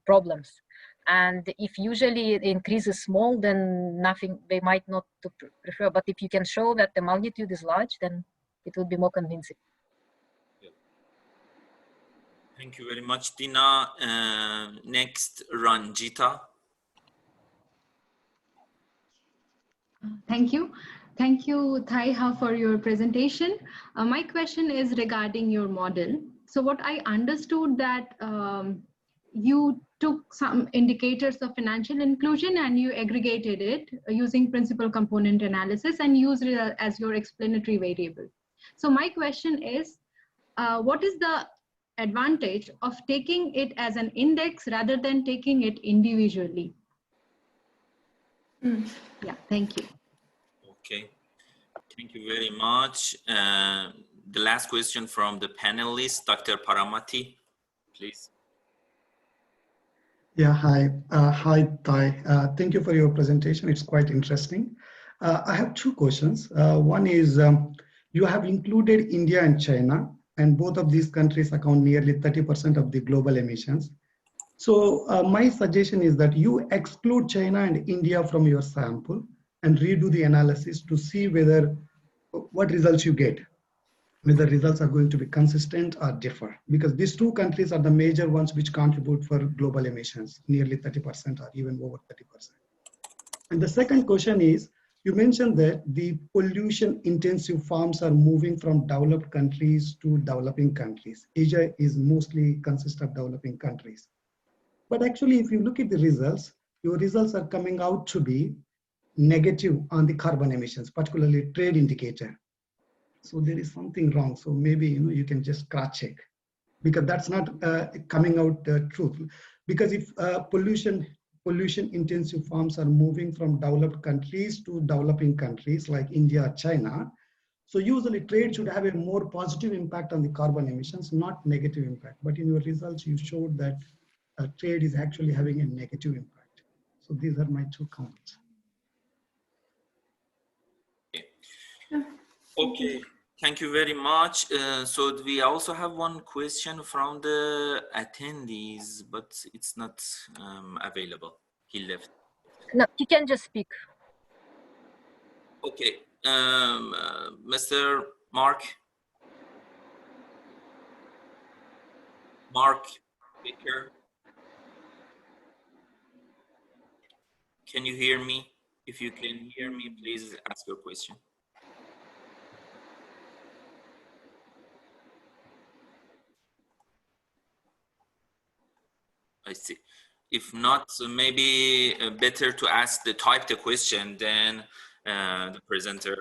problems. And if usually the increase is small, then nothing, they might not prefer. But if you can show that the magnitude is large, then it will be more convincing. Thank you very much, Dina. Next, Ranjita. Thank you. Thank you, Taiha, for your presentation. My question is regarding your model. So what I understood that you took some indicators of financial inclusion and you aggregated it using principal component analysis and used it as your explanatory variable. So my question is, what is the advantage of taking it as an index rather than taking it individually? Yeah, thank you. Okay, thank you very much. The last question from the panelists, Dr. Paramati, please. Yeah, hi. Hi, Tai. Thank you for your presentation. It's quite interesting. I have two questions. One is, you have included India and China, and both of these countries account nearly 30% of the global emissions. So my suggestion is that you exclude China and India from your sample and redo the analysis to see what results you get, whether results are going to be consistent or differ, because these two countries are the major ones which contribute for global emissions, nearly 30% or even over 30%. And the second question is, you mentioned that the pollution intensive farms are moving from developed countries to developing countries. Asia is mostly consists of developing countries. But actually, if you look at the results, your results are coming out to be negative on the carbon emissions, particularly trade indicator. So there is something wrong. So maybe you can just cross check, because that's not coming out truth. Because if pollution intensive farms are moving from developed countries to developing countries like India or China, so usually trade should have a more positive impact on the carbon emissions, not negative impact. But in your results, you showed that trade is actually having a negative impact. So these are my two comments. Okay, thank you very much. So we also have one question from the attendees, but it's not available. He left. No, you can just speak. Okay, Mr. Mark Baker, can you hear me? If you can hear me, please ask your question. I see. If not, so maybe better to type the question, then the presenter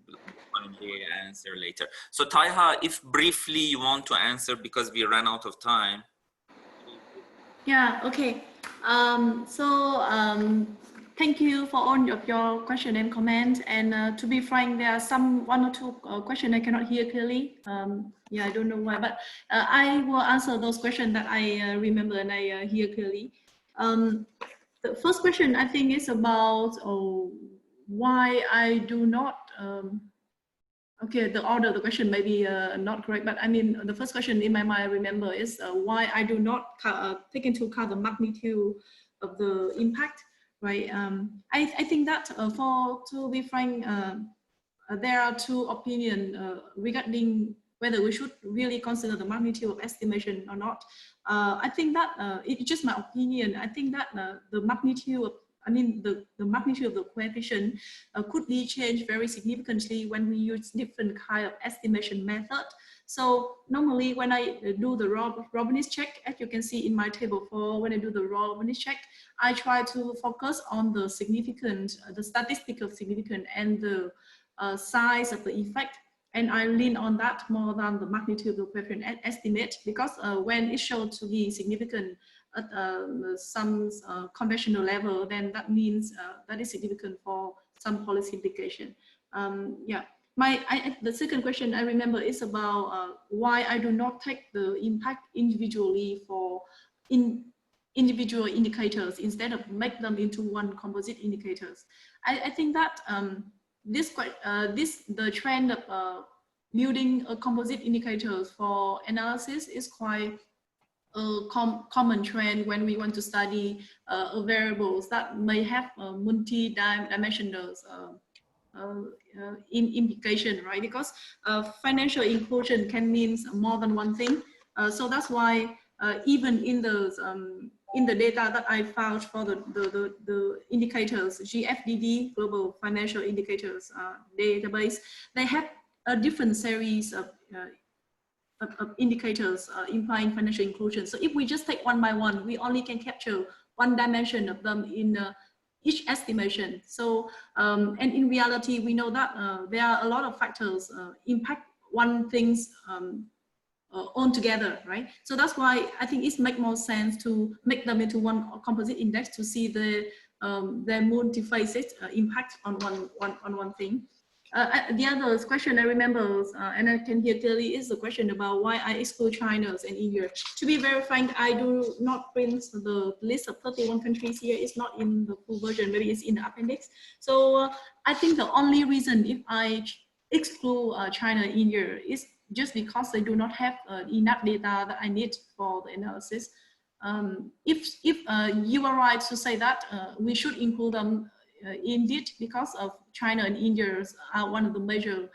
will finally answer later. So Taiha, if briefly you want to answer, because we ran out of time. Yeah, okay. Thank you for all of your question and comments. And to be frank, there are one or two questions I cannot hear clearly. Yeah, I don't know why, but I will answer those questions that I remember and I hear clearly. The first question I think is about why I do not. Okay, the order of the question may be not correct, but I mean, the first question in my mind I remember is why I do not take into account the magnitude the impact, right? I think that to be frank, there are two opinions regarding whether we should really consider the magnitude of estimation or not. I think that it's just my opinion. I think that the magnitude of, the magnitude of the coefficient could be changed very significantly when we use different kind of estimation method. So normally when I do the Robinson check, as you can see in my table 4, when I do the Robinson check, I try to focus on the significant, the statistical significance and the size of the effect. And I lean on that more than the magnitude of the coefficient estimate, because when it shows to be significant at some conventional level, then that means that is significant for some policy implication. Yeah. The second question I remember is about why I do not take the impact individually for individual indicators instead of make them into one composite indicators. I think that the trend of building a composite indicators for analysis is quite a common trend when we want to study variables that may have multi-dimensional implication, right? Because financial inclusion can mean more than one thing. So that's why even in the data that I found for the indicators, GFDD, Global Financial Indicators database, they have a different series of indicators implying financial inclusion. So if we just take one by one, we only can capture one dimension of them in each estimation. So, and in reality, we know that there are a lot of factors impact one things on together, right? So that's why I think it makes more sense to make them into one composite index to see the multifaceted impact on one thing. The other question I remember, and I can hear clearly, is the question about why I exclude China and India. To be very frank, I do not print the list of 31 countries here. It's not in the full version, maybe it's in the appendix. So I think the only reason if I exclude China and India is just because they do not have enough data that I need for the analysis. If you are right to say that we should include them indeed, because of China and India are one of the major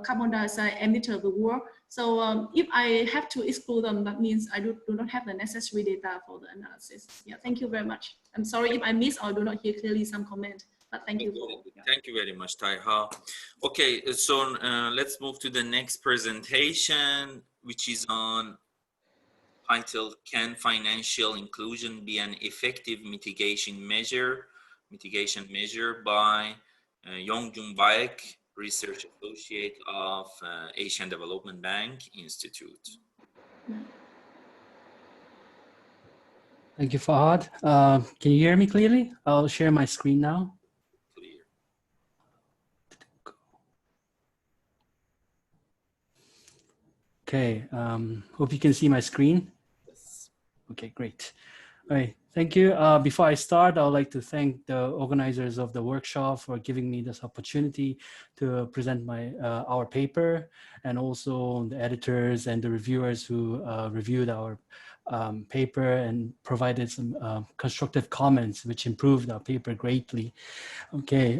carbon dioxide emitter of the world. So if I have to exclude them, that means I do not have the necessary data for the analysis. Yeah, thank you very much. I'm sorry if I miss or do not hear clearly some comment, but thank you. Thank you very much, Taiha. Okay, so let's move to the next presentation, which is on titled, Can Financial Inclusion Be an Effective Mitigation Measure by Yongjun Baek, Research Associate of Asian Development Bank Institute. Thank you, Fahad. Can you hear me clearly? I'll share my screen now. Clear. Okay, hope you can see my screen. Yes. Okay, great. All right, thank you. Before I start, I would like to thank the organizers of the workshop for giving me this opportunity to present our paper, and also the editors and the reviewers who reviewed our paper and provided some constructive comments, which improved our paper greatly. Okay,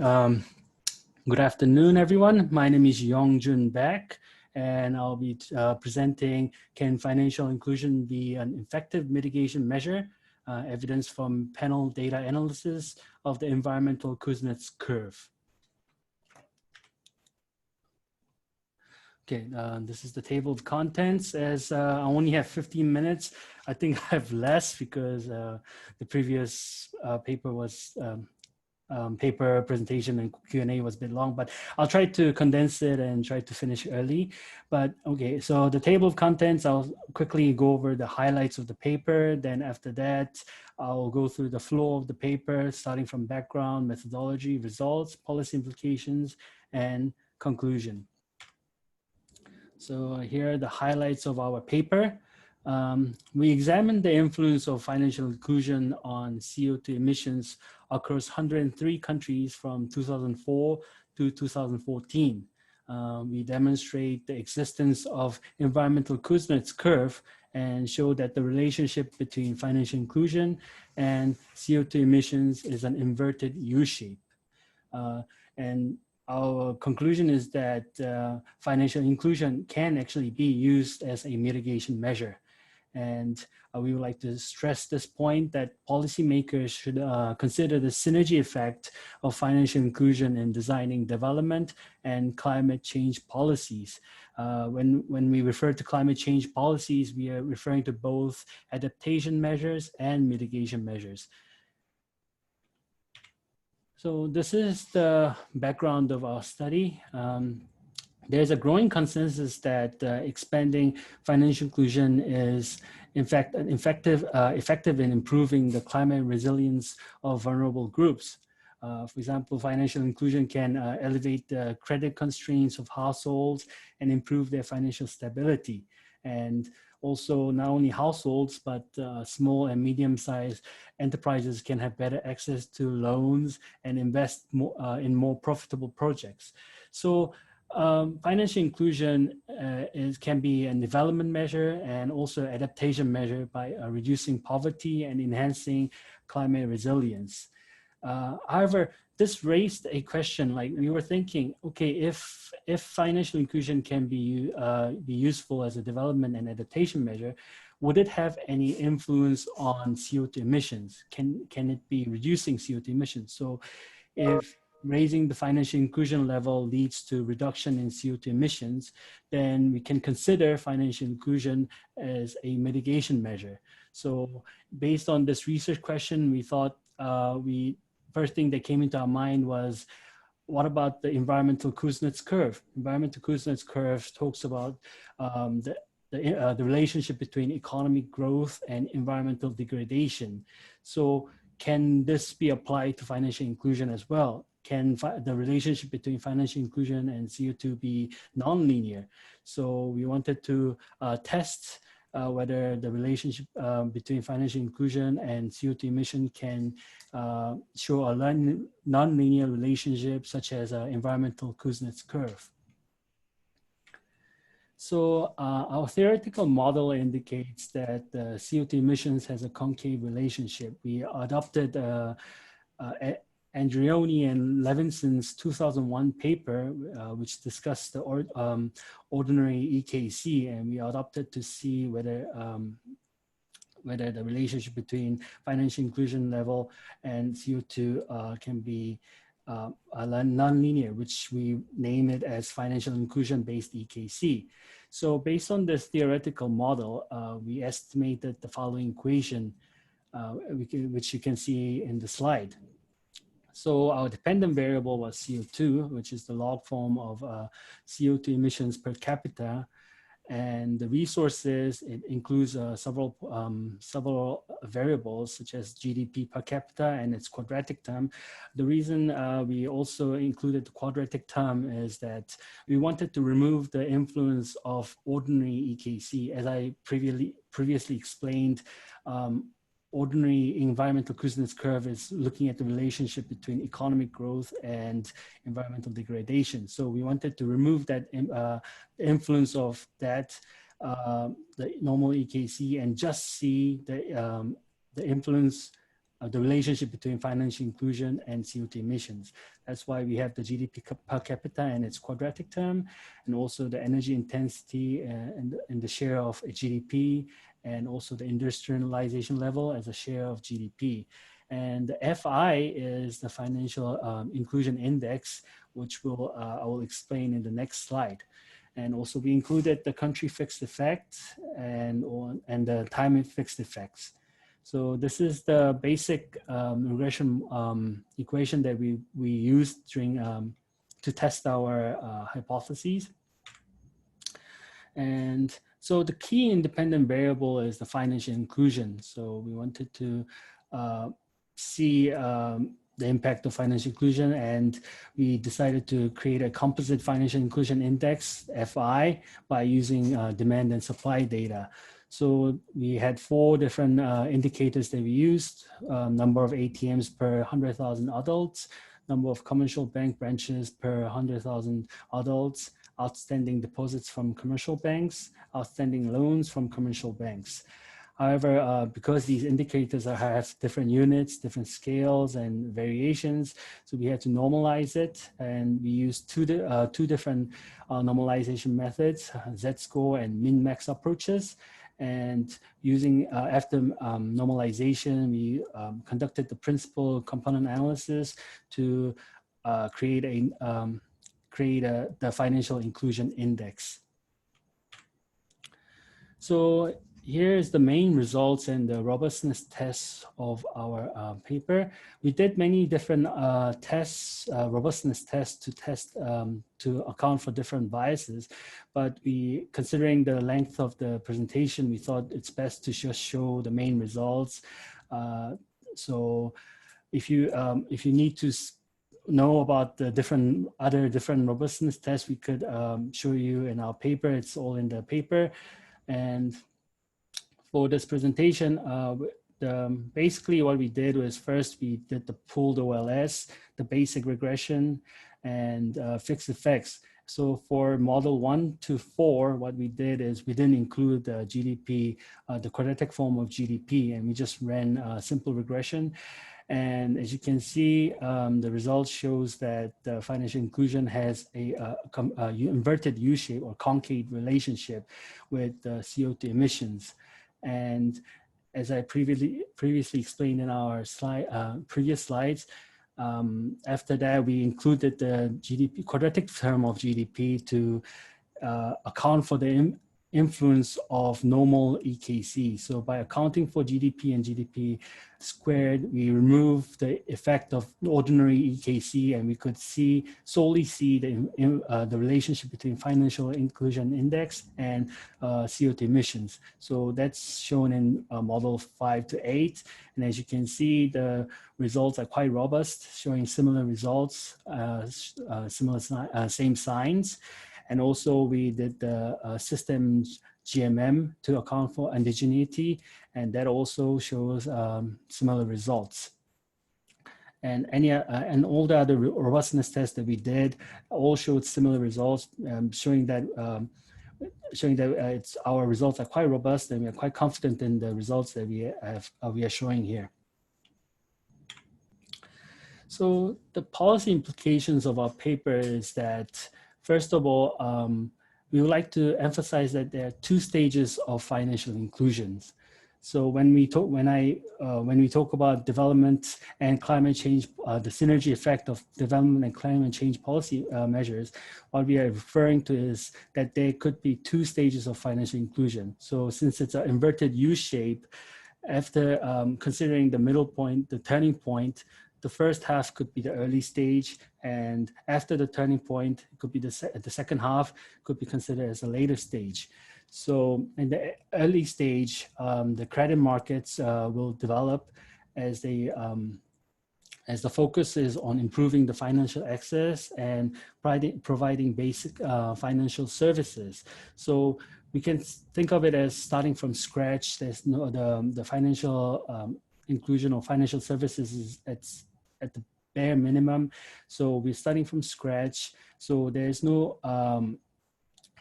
good afternoon, everyone. My name is Yongjun Baek, and I'll be presenting Can Financial Inclusion Be an Effective Mitigation Measure? Evidence from panel data analysis of the environmental Kuznets curve. Okay, this is the table of contents. As I only have 15 minutes, I think I have less because the previous paper was paper presentation and Q&A was a bit long, but I'll try to condense it and try to finish early. But okay, so the table of contents, I'll quickly go over the highlights of the paper. Then after that, I'll go through the flow of the paper, starting from background, methodology, results, policy implications, and conclusion. So here are the highlights of our paper. We examined the influence of financial inclusion on CO2 emissions across 103 countries from 2004 to 2014. We demonstrate the existence of environmental Kuznets curve and show that the relationship between financial inclusion and CO2 emissions is an inverted U shape. And our conclusion is that financial inclusion can actually be used as a mitigation measure. And we would like to stress this point that policymakers should consider the synergy effect of financial inclusion in designing development and climate change policies. When we refer to climate change policies, we are referring to both adaptation measures and mitigation measures. So this is the background of our study. There's a growing consensus that expanding financial inclusion is, in fact, effective in improving the climate resilience of vulnerable groups. For example, financial inclusion can elevate the credit constraints of households and improve their financial stability. And also, not only households, but small and medium-sized enterprises can have better access to loans and invest more, in more profitable projects. So financial inclusion can be a development measure and also adaptation measure by reducing poverty and enhancing climate resilience. However, this raised a question, like we were thinking, okay, if financial inclusion can be useful as a development and adaptation measure, would it have any influence on CO2 emissions? Can it be reducing CO2 emissions? So if raising the financial inclusion level leads to reduction in CO2 emissions, then we can consider financial inclusion as a mitigation measure. So based on this research question, we thought first thing that came into our mind was, what about the environmental Kuznets curve? Environmental Kuznets curve talks about the relationship between economic growth and environmental degradation. So can this be applied to financial inclusion as well? Can the relationship between financial inclusion and CO2 be nonlinear? So we wanted to test whether the relationship between financial inclusion and CO2 emission can show a nonlinear relationship, such as environmental Kuznets curve. So our theoretical model indicates that CO2 emissions has a concave relationship. We adopted Andreoni and Levinson's 2001 paper, which discussed the ordinary EKC, and we adopted to see whether the relationship between financial inclusion level and CO2 can be non-linear, which we name it as financial inclusion-based EKC. So based on this theoretical model, we estimated the following equation, which you can see in the slide. So our dependent variable was CO2, which is the log form of CO2 emissions per capita. And the resources, it includes several variables, such as GDP per capita and its quadratic term. The reason we also included the quadratic term is that we wanted to remove the influence of ordinary EKC. As I previously explained, ordinary environmental Kuznets curve is looking at the relationship between economic growth and environmental degradation. So we wanted to remove that influence of that, the normal EKC, and just see the influence of the relationship between financial inclusion and CO2 emissions. That's why we have the GDP per capita and its quadratic term, and also the energy intensity and the share of GDP, and also the industrialization level as a share of GDP. And the FI is the financial inclusion index, which I will explain in the next slide. And also we included the country fixed effect and the time fixed effects. So this is the basic regression equation that we used during to test our hypotheses. And so the key independent variable is the financial inclusion. So we wanted to see the impact of financial inclusion, and we decided to create a composite financial inclusion index, FI, by using demand and supply data. So we had 4 different indicators that we used: number of ATMs per 100,000 adults, number of commercial bank branches per 100,000 adults, outstanding deposits from commercial banks, outstanding loans from commercial banks. However, because these indicators have different units, different scales and variations, so we had to normalize it, and we used two different normalization methods, Z-score and min-max approaches. And using after normalization, we conducted the principal component analysis to create the financial inclusion index. So here's the main results and the robustness tests of our paper. We did many different tests, robustness tests to account for different biases, but considering the length of the presentation, we thought it's best to just show the main results. So if you need to know about the other different robustness tests, we could show you in our paper. It's all in the paper. And for this presentation, basically what we did was first we did the pooled OLS, the basic regression, and fixed effects. So for model 1 to 4, what we did is we didn't include the GDP, the quadratic form of GDP, and we just ran a simple regression. And as you can see, the result shows that financial inclusion has a inverted U-shape or concave relationship with CO2 emissions. And as I previously explained in our previous slides, after that, we included the GDP, quadratic term of GDP to account for the influence of normal EKC. So by accounting for GDP and GDP squared, we remove the effect of ordinary EKC, and we could solely see the relationship between financial inclusion index and CO2 emissions. So that's shown in model 5 to 8. And as you can see, the results are quite robust, showing similar results, same signs. And also we did the system GMM to account for indigeneity, and that also shows similar results. And all the other robustness tests that we did all showed similar results, showing that our results are quite robust, and we are quite confident in the results that we are showing here. So the policy implications of our paper is that, first of all, we would like to emphasize that there are two stages of financial inclusions. So when we talk about development and climate change, the synergy effect of development and climate change policy measures, what we are referring to is that there could be two stages of financial inclusion. So since it's an inverted U-shape, after considering the middle point, the turning point, the first half could be the early stage, and after the turning point, it could be the second half could be considered as a later stage. So in the early stage, the credit markets will develop as the focus is on improving the financial access and providing basic financial services. So we can think of it as starting from scratch. There's the financial inclusion of financial services is at the bare minimum. So we're starting from scratch. So there's no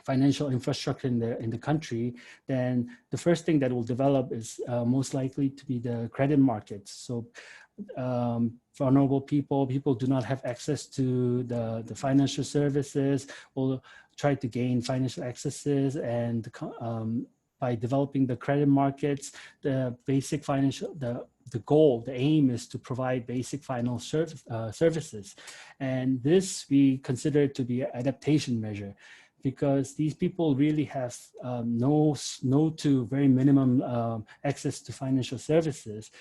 financial infrastructure in the country. Then the first thing that will develop is most likely to be the credit markets. So vulnerable people do not have access to the financial services, will try to gain financial accesses, and by developing the credit markets, the basic financial, the goal, the aim is to provide basic financial services. And this we consider to be an adaptation measure, because these people really have no to very minimum access to financial services.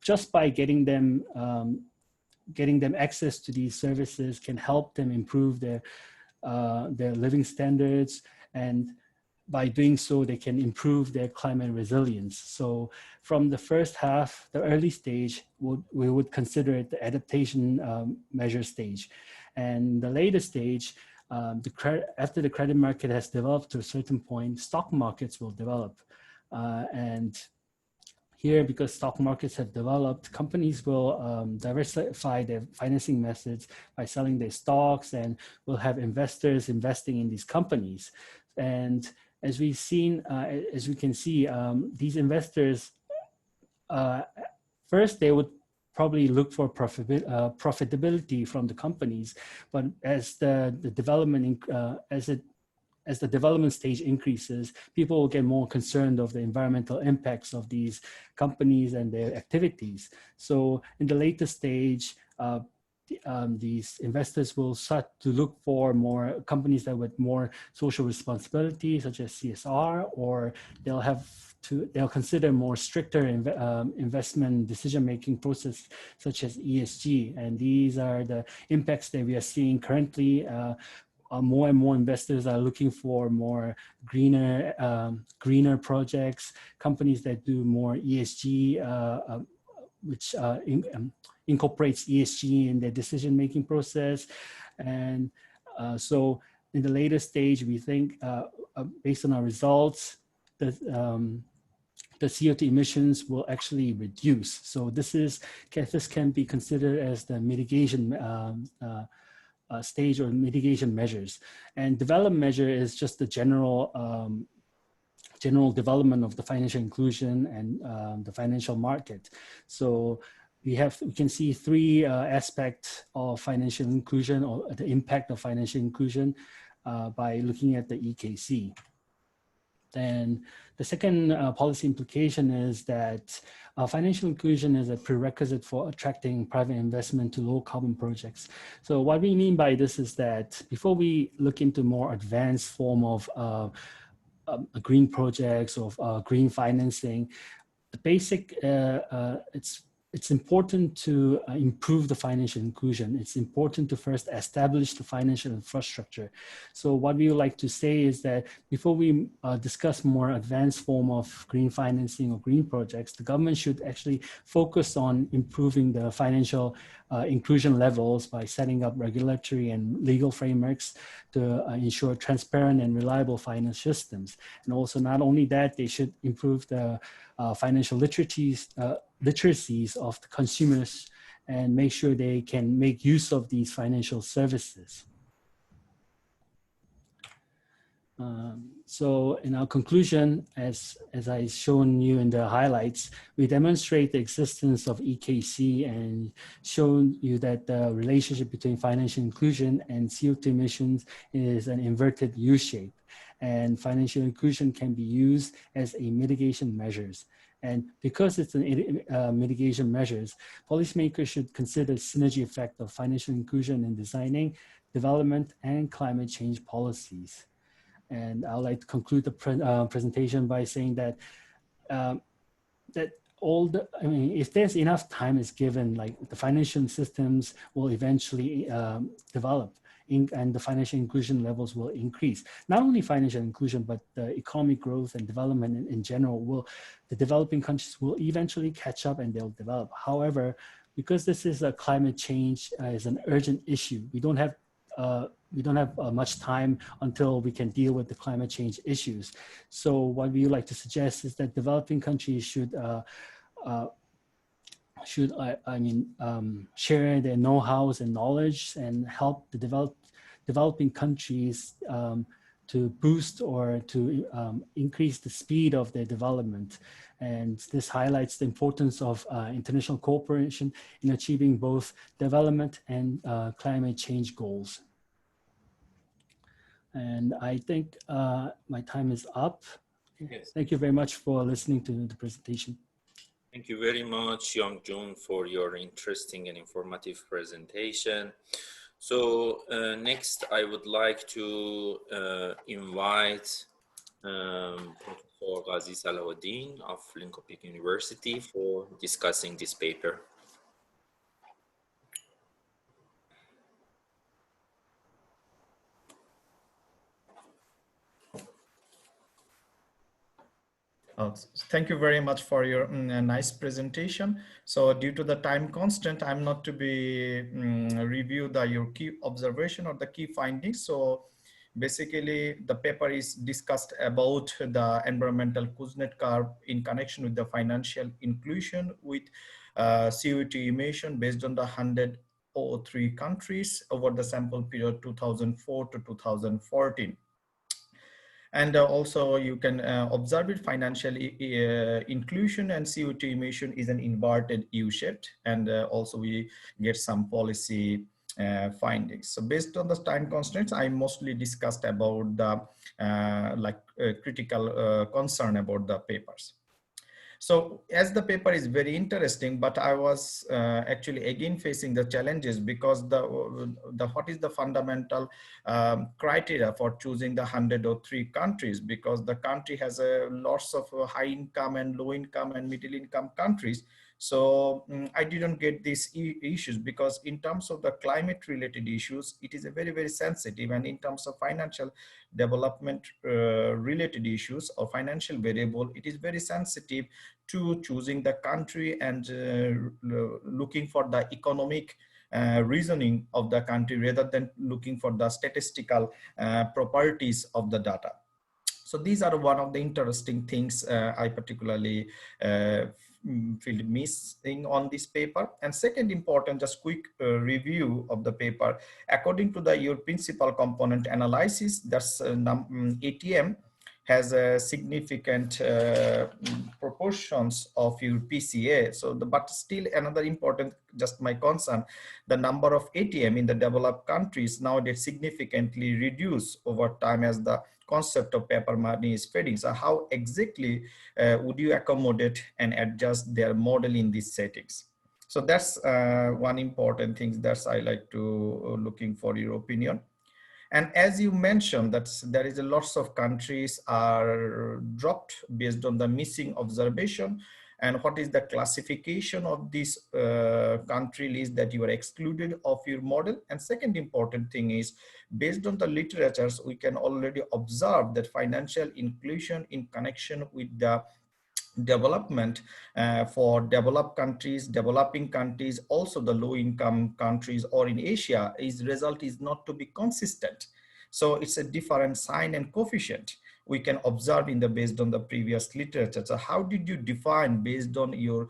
Just by getting them access to these services can help them improve their living standards, and by doing so, they can improve their climate resilience. So from the first half, the early stage, we would consider it the adaptation measure stage. And the later stage, after the credit market has developed to a certain point, stock markets will develop. And here, because stock markets have developed, companies will diversify their financing methods by selling their stocks, and will have investors investing in these companies. And as we've seen, as we can see, these investors, first they would probably look for profitability from the companies, but as the development as the development stage increases, people will get more concerned of the environmental impacts of these companies and their activities. So in the later stage, these investors will start to look for more companies that with more social responsibility, such as CSR, or they'll consider more stricter investment decision-making process, such as ESG. And these are the impacts that we are seeing currently. More and more investors are looking for more greener projects, companies that do more ESG, which incorporates ESG in their decision-making process. And so in the later stage, we think, based on our results, that the CO2 emissions will actually reduce. So this can be considered as the mitigation stage or mitigation measures. And development measure is just the general development of the financial inclusion and the financial market. So we can see three aspects of financial inclusion, or the impact of financial inclusion, by looking at the EKC. Then the second policy implication is that financial inclusion is a prerequisite for attracting private investment to low carbon projects. So what we mean by this is that before we look into more advanced form of green projects or green financing, the basic, it's important to improve the financial inclusion. It's important to first establish the financial infrastructure. So what we would like to say is that before we discuss more advanced form of green financing or green projects, the government should actually focus on improving the financial inclusion levels by setting up regulatory and legal frameworks to ensure transparent and reliable finance systems. And also, not only that, they should improve the financial literacies of the consumers and make sure they can make use of these financial services. So in our conclusion, as I shown you in the highlights, we demonstrate the existence of EKC and shown you that the relationship between financial inclusion and CO2 emissions is an inverted U shape. And financial inclusion can be used as a mitigation measures. And because it's a mitigation measures, policymakers should consider synergy effect of financial inclusion in designing, development, and climate change policies. And I'd like to conclude the presentation by saying that if there's enough time is given, like the financial systems will eventually develop, and the financial inclusion levels will increase. Not only financial inclusion, but the economic growth and development in general the developing countries will eventually catch up and they'll develop. However, because this is a climate change is an urgent issue, we don't have much time until we can deal with the climate change issues. So what we would like to suggest is that developing countries should share their know-hows and knowledge and help the developing countries to boost or to increase the speed of their development. And this highlights the importance of international cooperation in achieving both development and climate change goals. And I think my time is up. Yes. Thank you very much for listening to the presentation. Thank you very much, Young-Jun, for your interesting and informative presentation. So next, I would like to invite Professor Ghazi Salahuddin of Linköping University for discussing this paper. Thank you very much for your nice presentation. So due to the time constraint, I'm not to be review your key observation or the key findings. So Basically, the paper is discussed about the environmental Kuznets curve in connection with the financial inclusion with CO2 emission based on the 103 countries over the sample period 2004 to 2014. And also you can observe it, financial inclusion and CO2 emission is an inverted U-shaped, and also we get some policy findings. So based on the time constraints, I mostly discussed about the critical concern about the papers. So as the paper is very interesting, but I was actually again facing the challenges because what is the fundamental criteria for choosing the 103 countries, because the country has lots of high income and low income and middle income countries. So I didn't get these issues because in terms of the climate related issues, it is a very, very sensitive, and in terms of financial development related issues or financial variable, it is very sensitive to choosing the country and looking for the economic reasoning of the country rather than looking for the statistical properties of the data. So these are one of the interesting things I particularly feel missing on this paper. And second important, just quick review of the paper. According to your principal component analysis, that's ATM has a significant proportions of your PCA. So, but still another important, just my concern, the number of ATM in the developed countries nowadays significantly reduced over time as the concept of paper money is fading. So how exactly would you accommodate and adjust their model in these settings? So that's one important thing that I like to looking for your opinion. And as you mentioned, that there is a lots of countries are dropped based on the missing observation. And what is the classification of this country list that you are excluded of your model? And second important thing is, based on the literatures, we can already observe that financial inclusion in connection with the development for developed countries, developing countries, also the low income countries or in Asia, result is not to be consistent. So it's a different sign and coefficient we can observe in the based on the previous literature. So how did you define based on your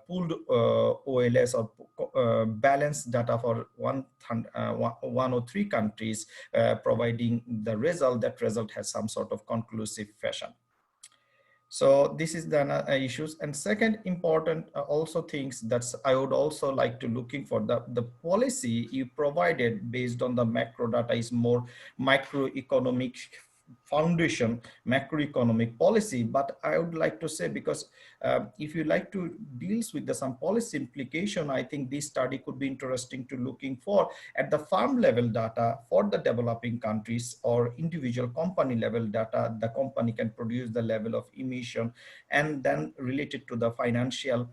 pooled OLS or balanced data for 103 countries, providing the result, that result has some sort of conclusive fashion? So this is the issues. And second important also things that I would also like to looking for the policy you provided based on the macro data is more microeconomic foundation, macroeconomic policy. But I would like to say, because if you like to deals with some policy implication, I think this study could be interesting to looking for at the farm level data for the developing countries or individual company level data. The company can produce the level of emission, and then related to the financial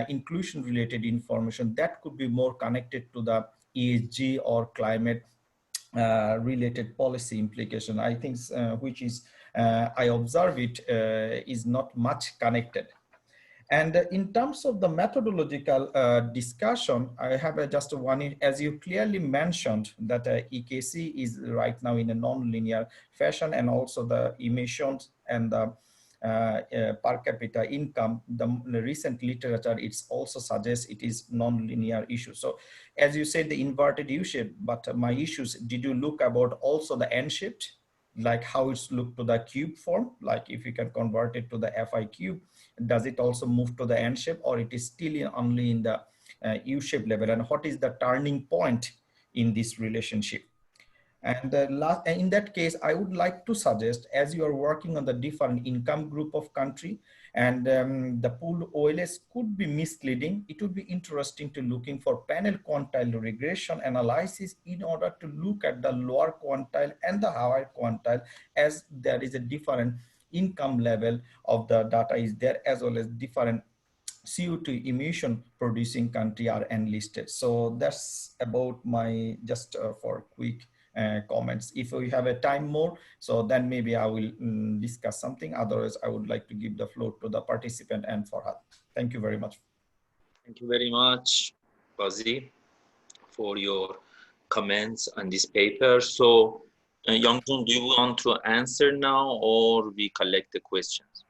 inclusion related information that could be more connected to the ESG or climate related policy implication. I think which is I observe it is not much connected. And in terms of the methodological discussion, I have just one, as you clearly mentioned, that EKC is right now in a non-linear fashion, and also the emissions and the per capita income, the recent literature, it's also suggests it is non-linear issue. So as you said, the inverted U-shape, but my issues, did you look about also the N-shaped, like how it's looked to the cube form? Like if you can convert it to the FI cube, does it also move to the N shape, or it is still only in the U-shape level? And what is the turning point in this relationship? And in that case, I would like to suggest, as you are working on the different income group of country, and the pooled OLS could be misleading, it would be interesting to looking for panel quantile regression analysis in order to look at the lower quantile and the higher quantile, as there is a different income level of the data is there, as well as different CO2 emission producing country are enlisted. So that's about my just for quick comments. If we have a time more, so then maybe I will discuss something. Otherwise, I would like to give the floor to the participant and Farhad. Thank you very much. Thank you very much, Bazi, for your comments on this paper. So Youngjun, do you want to answer now or we collect the questions?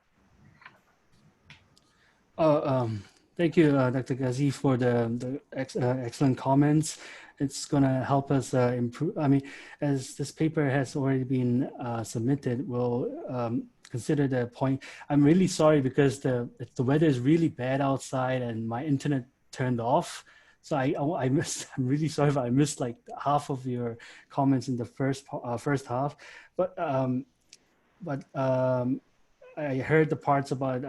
Thank you, Dr. Ghazi, for the excellent comments. It's going to help us improve. I mean, as this paper has already been submitted, we'll consider the point. I'm really sorry because the weather is really bad outside and my internet turned off. So I missed. I'm really sorry if I missed like half of your comments in the first half, but I heard the parts about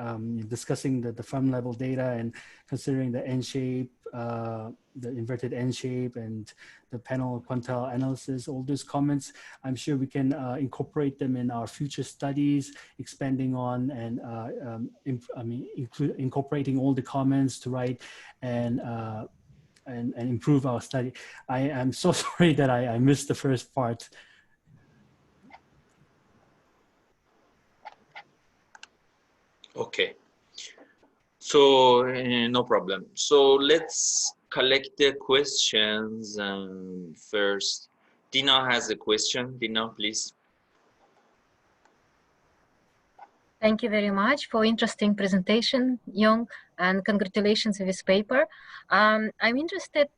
discussing the firm level data and considering the N shape, the inverted N shape, and the panel quantile analysis. All those comments, I'm sure we can incorporate them in our future studies, expanding on and incorporating all the comments to write and improve our study. I am so sorry that I missed the first part. Okay, so no problem. So let's collect the questions first. Dina has a question. Dina, please. Thank you very much for interesting presentation, Young, and congratulations with this paper. I'm interested,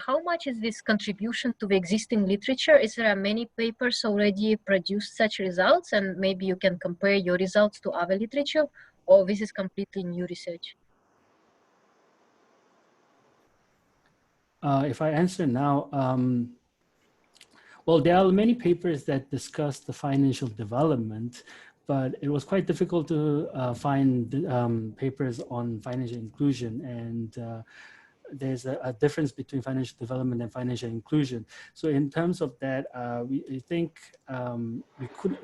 how much is this contribution to the existing literature? Is there many papers already produced such results, and maybe you can compare your results to other literature, or this is completely new research? If I answer now, well, there are many papers that discuss the financial development, but it was quite difficult to find papers on financial inclusion, and there's a difference between financial development and financial inclusion. So in terms of that, we think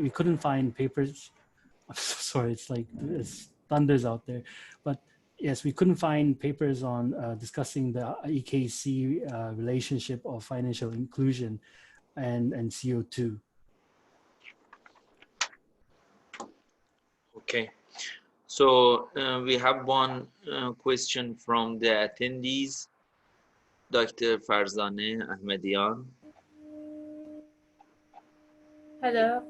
we couldn't find papers. I'm so sorry, it's like it's thunders out there, but yes, we couldn't find papers on discussing the EKC relationship of financial inclusion and CO2. Okay, so we have one question from the attendees, Dr. Farzaneh Ahmedian. Hello.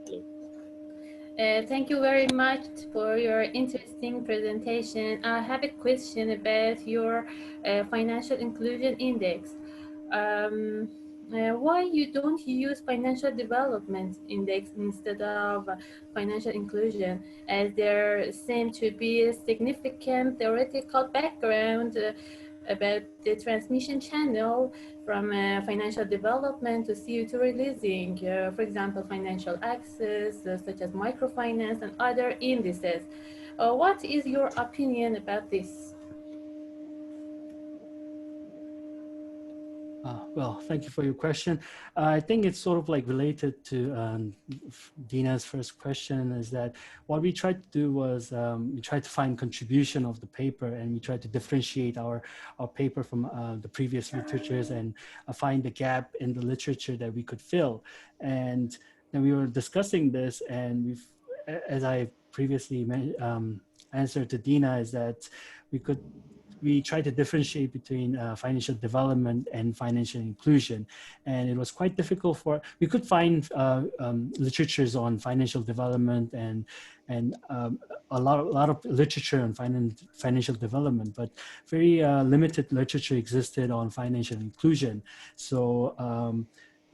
Hello. Thank you very much for your interesting presentation. I have a question about your financial inclusion index. Why you don't use financial development index instead of financial inclusion, as there seem to be a significant theoretical background about the transmission channel from financial development to CO2 releasing, for example, financial access, such as microfinance and other indices. What is your opinion about this? Well, thank you for your question. I think it's sort of like related to Dina's first question, is that what we tried to do was we tried to find contribution of the paper, and we tried to differentiate our paper from the previous literatures and find the gap in the literature that we could fill. And then we were discussing this, and as I previously answered to Dina, is that we try to differentiate between financial development and financial inclusion. And it was quite difficult we could find literatures on financial development and a lot of literature on financial development, but very limited literature existed on financial inclusion. So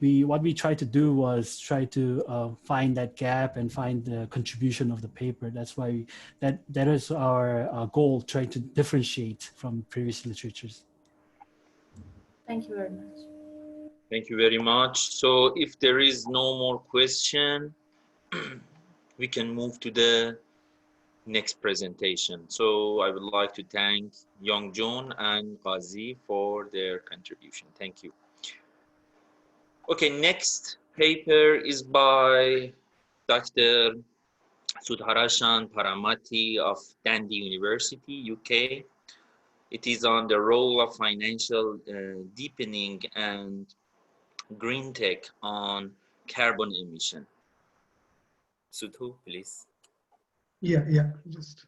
what we tried to do was try to find that gap and find the contribution of the paper. That's why that is our goal, trying to differentiate from previous literatures. Thank you very much. Thank you very much. So if there is no more question, we can move to the next presentation. So I would like to thank Youngjun and Ghazi for their contribution. Thank you. Okay, next paper is by Dr. Sudharashan Paramati of Dundee University, UK. It is on the role of financial deepening and green tech on carbon emission. Sudhu, please. Yeah, just.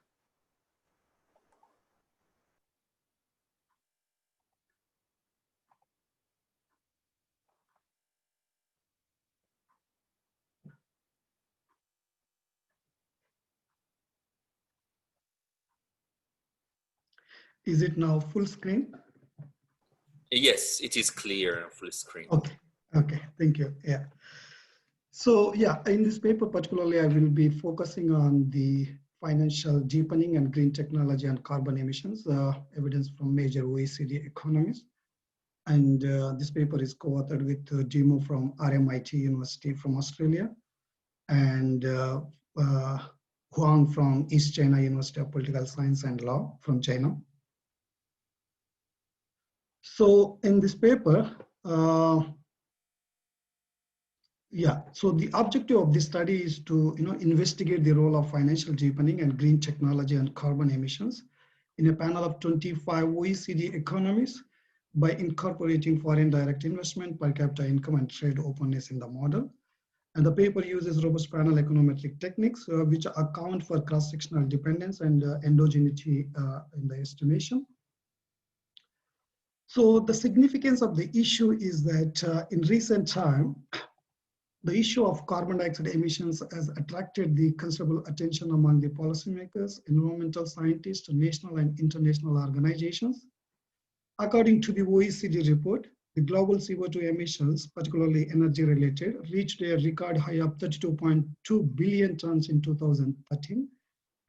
Is it now full screen? Yes, it is clear, full screen. Okay, okay, thank you. Yeah. So yeah, in this paper particularly, I will be focusing on the financial deepening and green technology and carbon emissions, evidence from major OECD economies. And this paper is co-authored with Dimo from RMIT University from Australia and Huang from East China University of Political Science and Law from China. So in this paper, so the objective of this study is to investigate the role of financial deepening and green technology and carbon emissions in a panel of 25 OECD economies by incorporating foreign direct investment, per capita income, and trade openness in the model. And the paper uses robust panel econometric techniques, which account for cross-sectional dependence and endogeneity in the estimation. So the significance of the issue is that in recent time, the issue of carbon dioxide emissions has attracted the considerable attention among the policymakers, environmental scientists, national and international organizations. According to the OECD report, the global CO2 emissions, particularly energy related, reached a record high of 32.2 billion tons in 2013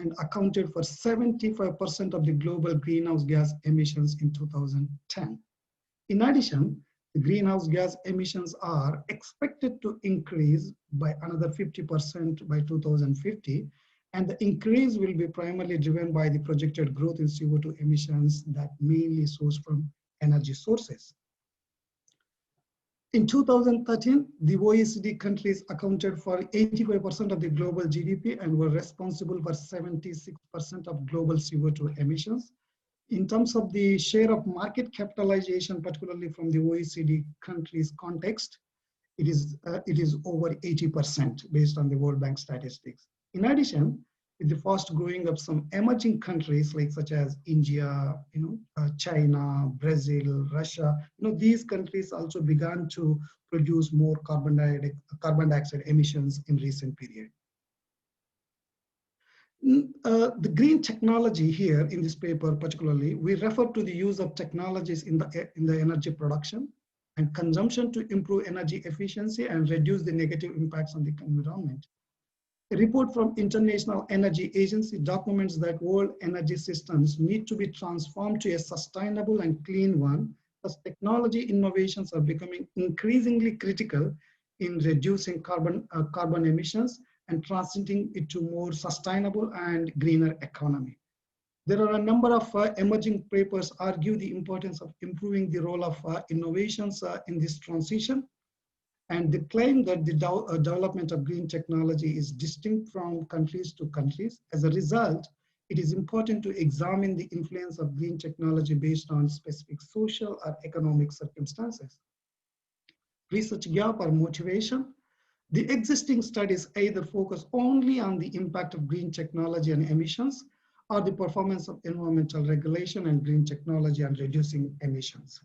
and accounted for 75% of the global greenhouse gas emissions in 2010. In addition, the greenhouse gas emissions are expected to increase by another 50% by 2050, and the increase will be primarily driven by the projected growth in CO2 emissions that mainly source from energy sources. In 2013, the OECD countries accounted for 85% of the global GDP and were responsible for 76% of global CO2 emissions. In terms of the share of market capitalization, particularly from the OECD countries context, it is over 80% based on the World Bank statistics. In addition, with the fast growing of some emerging countries like such as India, China, Brazil, Russia, these countries also began to produce more carbon dioxide emissions in recent period. The green technology here in this paper particularly, we refer to the use of technologies in the energy production and consumption to improve energy efficiency and reduce the negative impacts on the environment. A report from International Energy Agency documents that world energy systems need to be transformed to a sustainable and clean one, as technology innovations are becoming increasingly critical in reducing carbon emissions and transiting it to more sustainable and greener economy. There are a number of emerging papers argue the importance of improving the role of innovations in this transition, and they claim that the development of green technology is distinct from countries to countries. As a result, it is important to examine the influence of green technology based on specific social or economic circumstances. Research gap or motivation. The existing studies either focus only on the impact of green technology and emissions or the performance of environmental regulation and green technology on reducing emissions.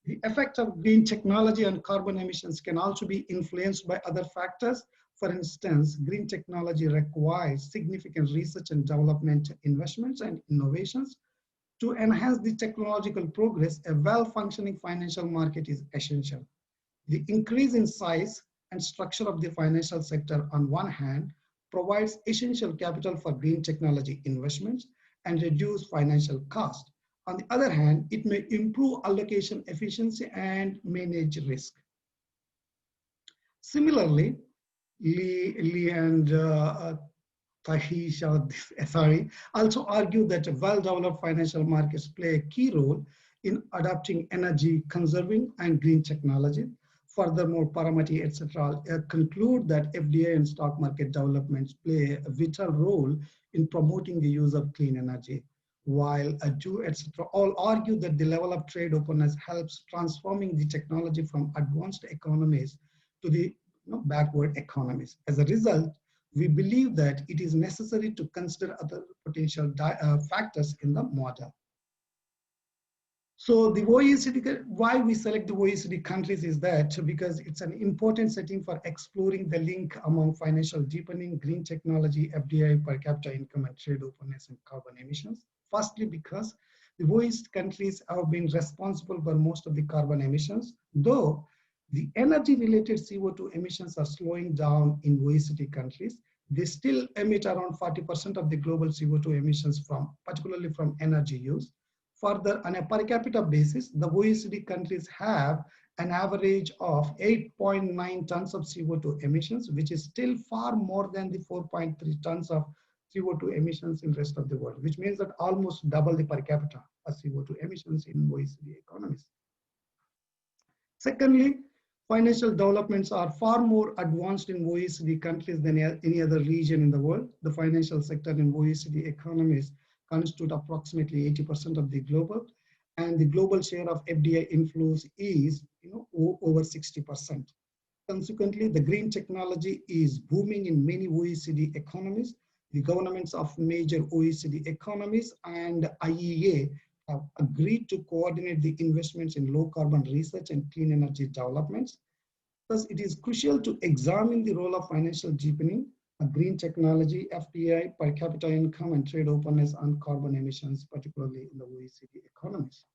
The effect of green technology on carbon emissions can also be influenced by other factors. For instance, green technology requires significant research and development investments and innovations. To enhance the technological progress, a well-functioning financial market is essential. The increase in size and structure of the financial sector on one hand provides essential capital for green technology investments and reduce financial cost. On the other hand, it may improve allocation efficiency and manage risk. Similarly, Lee and Tahisha also argue that well-developed financial markets play a key role in adopting energy conserving and green technology. Furthermore, Paramati, etc., conclude that FDI and stock market developments play a vital role in promoting the use of clean energy, while Adu, etc., all argue that the level of trade openness helps transforming the technology from advanced economies to the backward economies. As a result, we believe that it is necessary to consider other potential factors in the model. So the OECD, why we select the OECD countries is that because it's an important setting for exploring the link among financial deepening, green technology, FDI, per capita income, and trade openness and carbon emissions. Firstly, because The OECD countries have been responsible for most of the carbon emissions, though the energy-related CO2 emissions are slowing down in OECD countries. They still emit around 40% of the global CO2 emissions particularly from energy use. Further, on a per capita basis, the OECD countries have an average of 8.9 tons of CO2 emissions, which is still far more than the 4.3 tons of CO2 emissions in the rest of the world, which means that almost double the per capita of CO2 emissions in OECD economies. Secondly, financial developments are far more advanced in OECD countries than any other region in the world. The financial sector in OECD economies constitute approximately 80% of the global, and the global share of FDI inflows is over 60%. Consequently, the green technology is booming in many OECD economies. The governments of major OECD economies and IEA have agreed to coordinate the investments in low carbon research and clean energy developments. Thus, it is crucial to examine the role of financial deepening, green technology, FDI, per capita income, and trade openness on carbon emissions, particularly in the OECD economies.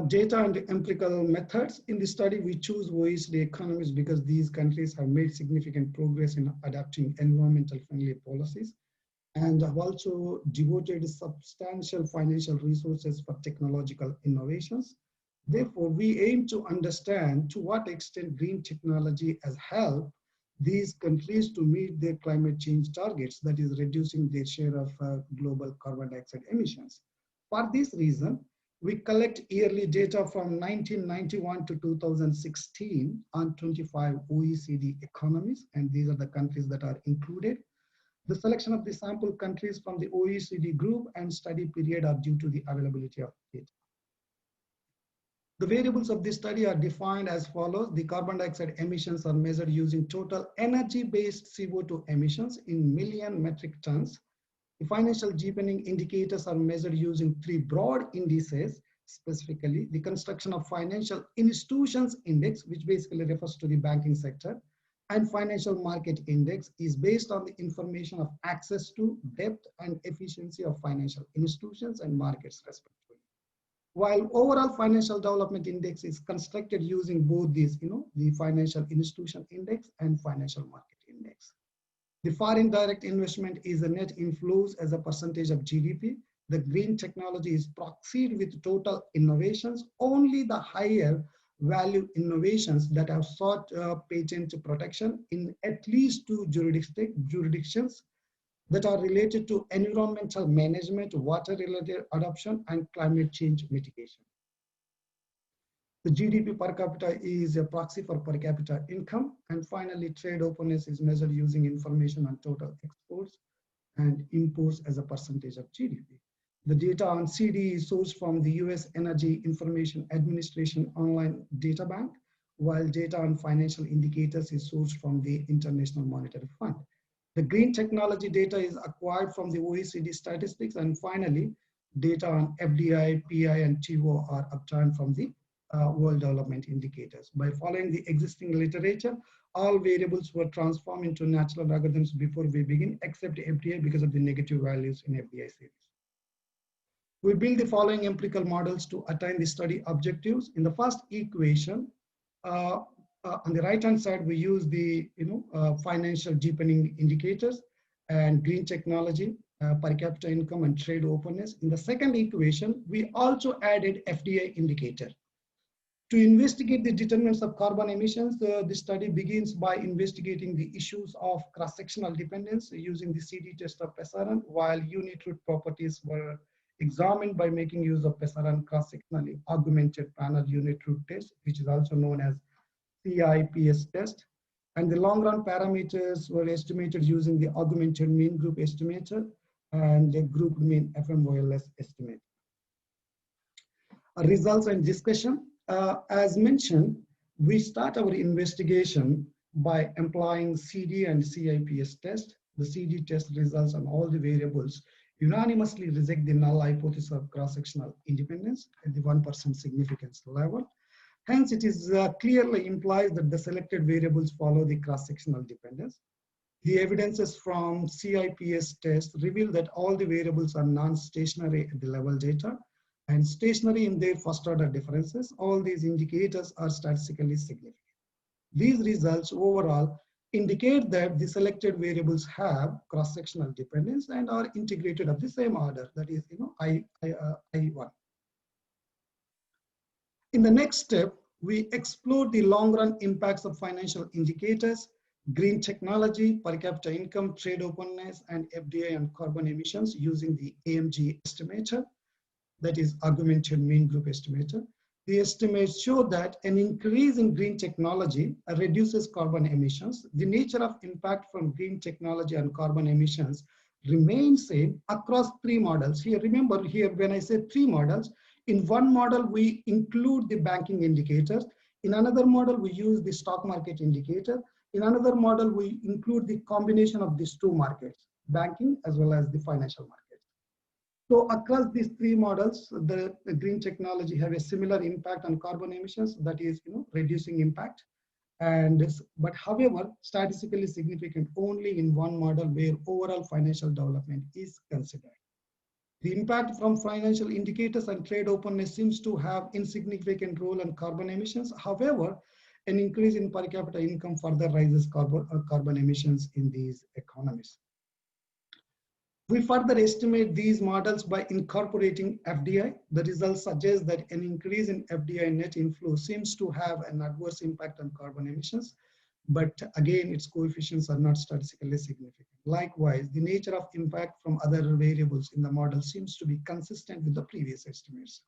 Data and empirical methods. In the study, we choose OECD economies because these countries have made significant progress in adopting environmental friendly policies and have also devoted substantial financial resources for technological innovations. Therefore, we aim to understand to what extent green technology has helped these countries to meet their climate change targets, that is reducing their share of global carbon dioxide emissions. For this reason, we collect yearly data from 1991 to 2016 on 25 OECD economies, and these are the countries that are included. The selection of the sample countries from the OECD group and study period are due to the availability of data. The variables of this study are defined as follows. The carbon dioxide emissions are measured using total energy-based CO2 emissions in million metric tons. The financial deepening indicators are measured using three broad indices, specifically the construction of financial institutions index, which basically refers to the banking sector, and financial market index is based on the information of access to, depth, and efficiency of financial institutions and markets respectively. While overall financial development index is constructed using both these, the financial institution index and financial market index. The foreign direct investment is the net inflows as a percentage of GDP. The green technology is proxied with total innovations. Only the higher value innovations that have sought patent protection in at least two jurisdictions that are related to environmental management, water-related adoption, and climate change mitigation. The GDP per capita is a proxy for per capita income. And finally, trade openness is measured using information on total exports and imports as a percentage of GDP. The data on CD is sourced from the US Energy Information Administration online data bank, while data on financial indicators is sourced from the International Monetary Fund. The green technology data is acquired from the OECD statistics, and finally, data on FDI, PI, and TO are obtained from the World Development Indicators. By following the existing literature, all variables were transformed into natural algorithms before we begin, except FDI because of the negative values in FDI series. We build the following empirical models to attain the study objectives. In the first equation, on the right-hand side, we use the financial deepening indicators and green technology, per capita income, and trade openness. In the second equation, we also added FDI indicator. To investigate the determinants of carbon emissions, the study begins by investigating the issues of cross-sectional dependence using the CD test of PESARAN, while unit root properties were examined by making use of PESARAN cross-sectionally augmented panel unit root test, which is also known as CIPS test. And the long-run parameters were estimated using the augmented mean group estimator and the group mean FMOLS estimate. Results and discussion. As mentioned, we start our investigation by employing CD and CIPS test. The CD test results on all the variables unanimously reject the null hypothesis of cross-sectional independence at the 1% significance level. Hence, it is clearly implies that the selected variables follow the cross-sectional dependence. The evidences from CIPS tests reveal that all the variables are non-stationary at the level data and stationary in their first order differences. All these indicators are statistically significant. These results overall indicate that the selected variables have cross-sectional dependence and are integrated of the same order, that is, I1. In the next step, we explore the long-run impacts of financial indicators, green technology, per capita income, trade openness, and FDI and carbon emissions using the AMG estimator, that is augmented mean group estimator. The estimates show that an increase in green technology reduces carbon emissions. The nature of impact from green technology and carbon emissions remains same across three models. Here, remember here, when I say three models, in one model, we include the banking indicators. In another model, we use the stock market indicator. In another model, we include the combination of these two markets, banking as well as the financial market. So across these three models, the green technology have a similar impact on carbon emissions, that is, reducing impact. But however, statistically significant only in one model where overall financial development is considered. The impact from financial indicators and trade openness seems to have insignificant role in carbon emissions. However, an increase in per capita income further rises carbon emissions in these economies. We further estimate these models by incorporating FDI. The results suggest that an increase in FDI net inflow seems to have an adverse impact on carbon emissions, but again, its coefficients are not statistically significant. Likewise, the nature of impact from other variables in the model seems to be consistent with the previous estimates.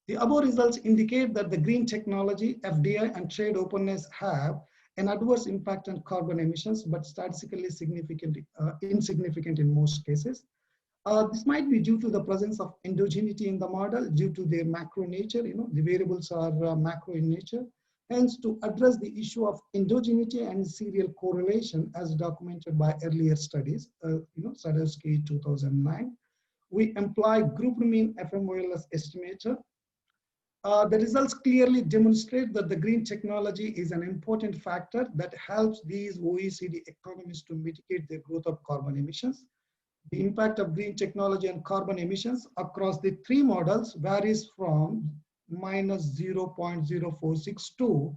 The above results indicate that the green technology, FDI, and trade openness have an adverse impact on carbon emissions, but statistically insignificant in most cases. This might be due to the presence of endogeneity in the model, due to their macro nature. The variables are macro in nature. Hence, to address the issue of endogeneity and serial correlation, as documented by earlier studies, Sadowski 2009, we employ group mean FMOLS estimator. The results clearly demonstrate that the green technology is an important factor that helps these OECD economies to mitigate the growth of carbon emissions. The impact of green technology on carbon emissions across the three models varies from -0.046 to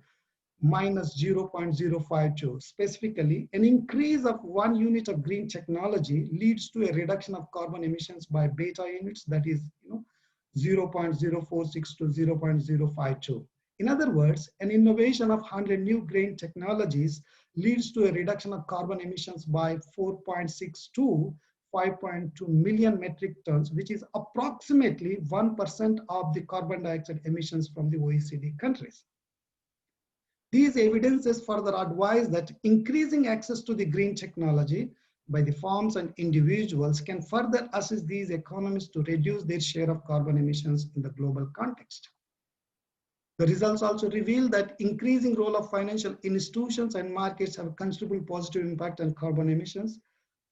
-0.052. Specifically, an increase of 1 unit of green technology leads to a reduction of carbon emissions by beta units, that is, 0.046 to 0.052. In other words, an innovation of 100 new green technologies leads to a reduction of carbon emissions by 4.6 to 5.2 million metric tons, which is approximately 1% of the carbon dioxide emissions from the OECD countries. These evidences further advise that increasing access to the green technology by the firms and individuals can further assist these economies to reduce their share of carbon emissions in the global context. The results also reveal that increasing role of financial institutions and markets have a considerable positive impact on carbon emissions.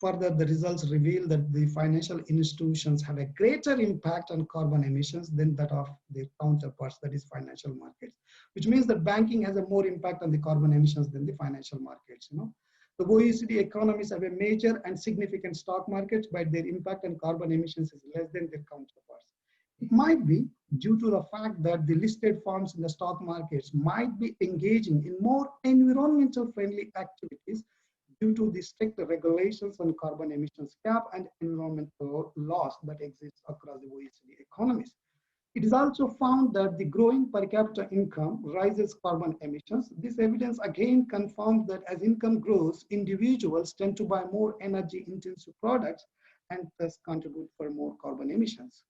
Further, the results reveal that the financial institutions have a greater impact on carbon emissions than that of their counterparts, that is financial markets, which means that banking has a more impact on the carbon emissions than the financial markets. The OECD economies have a major and significant stock markets, but their impact on carbon emissions is less than their counterparts. It might be due to the fact that the listed firms in the stock markets might be engaging in more environmental friendly activities due to the strict regulations on carbon emissions cap and environmental laws that exist across the OECD economies. It is also found that the growing per capita income rises carbon emissions. This evidence again confirms that as income grows, individuals tend to buy more energy intensive products and thus contribute for more carbon emissions.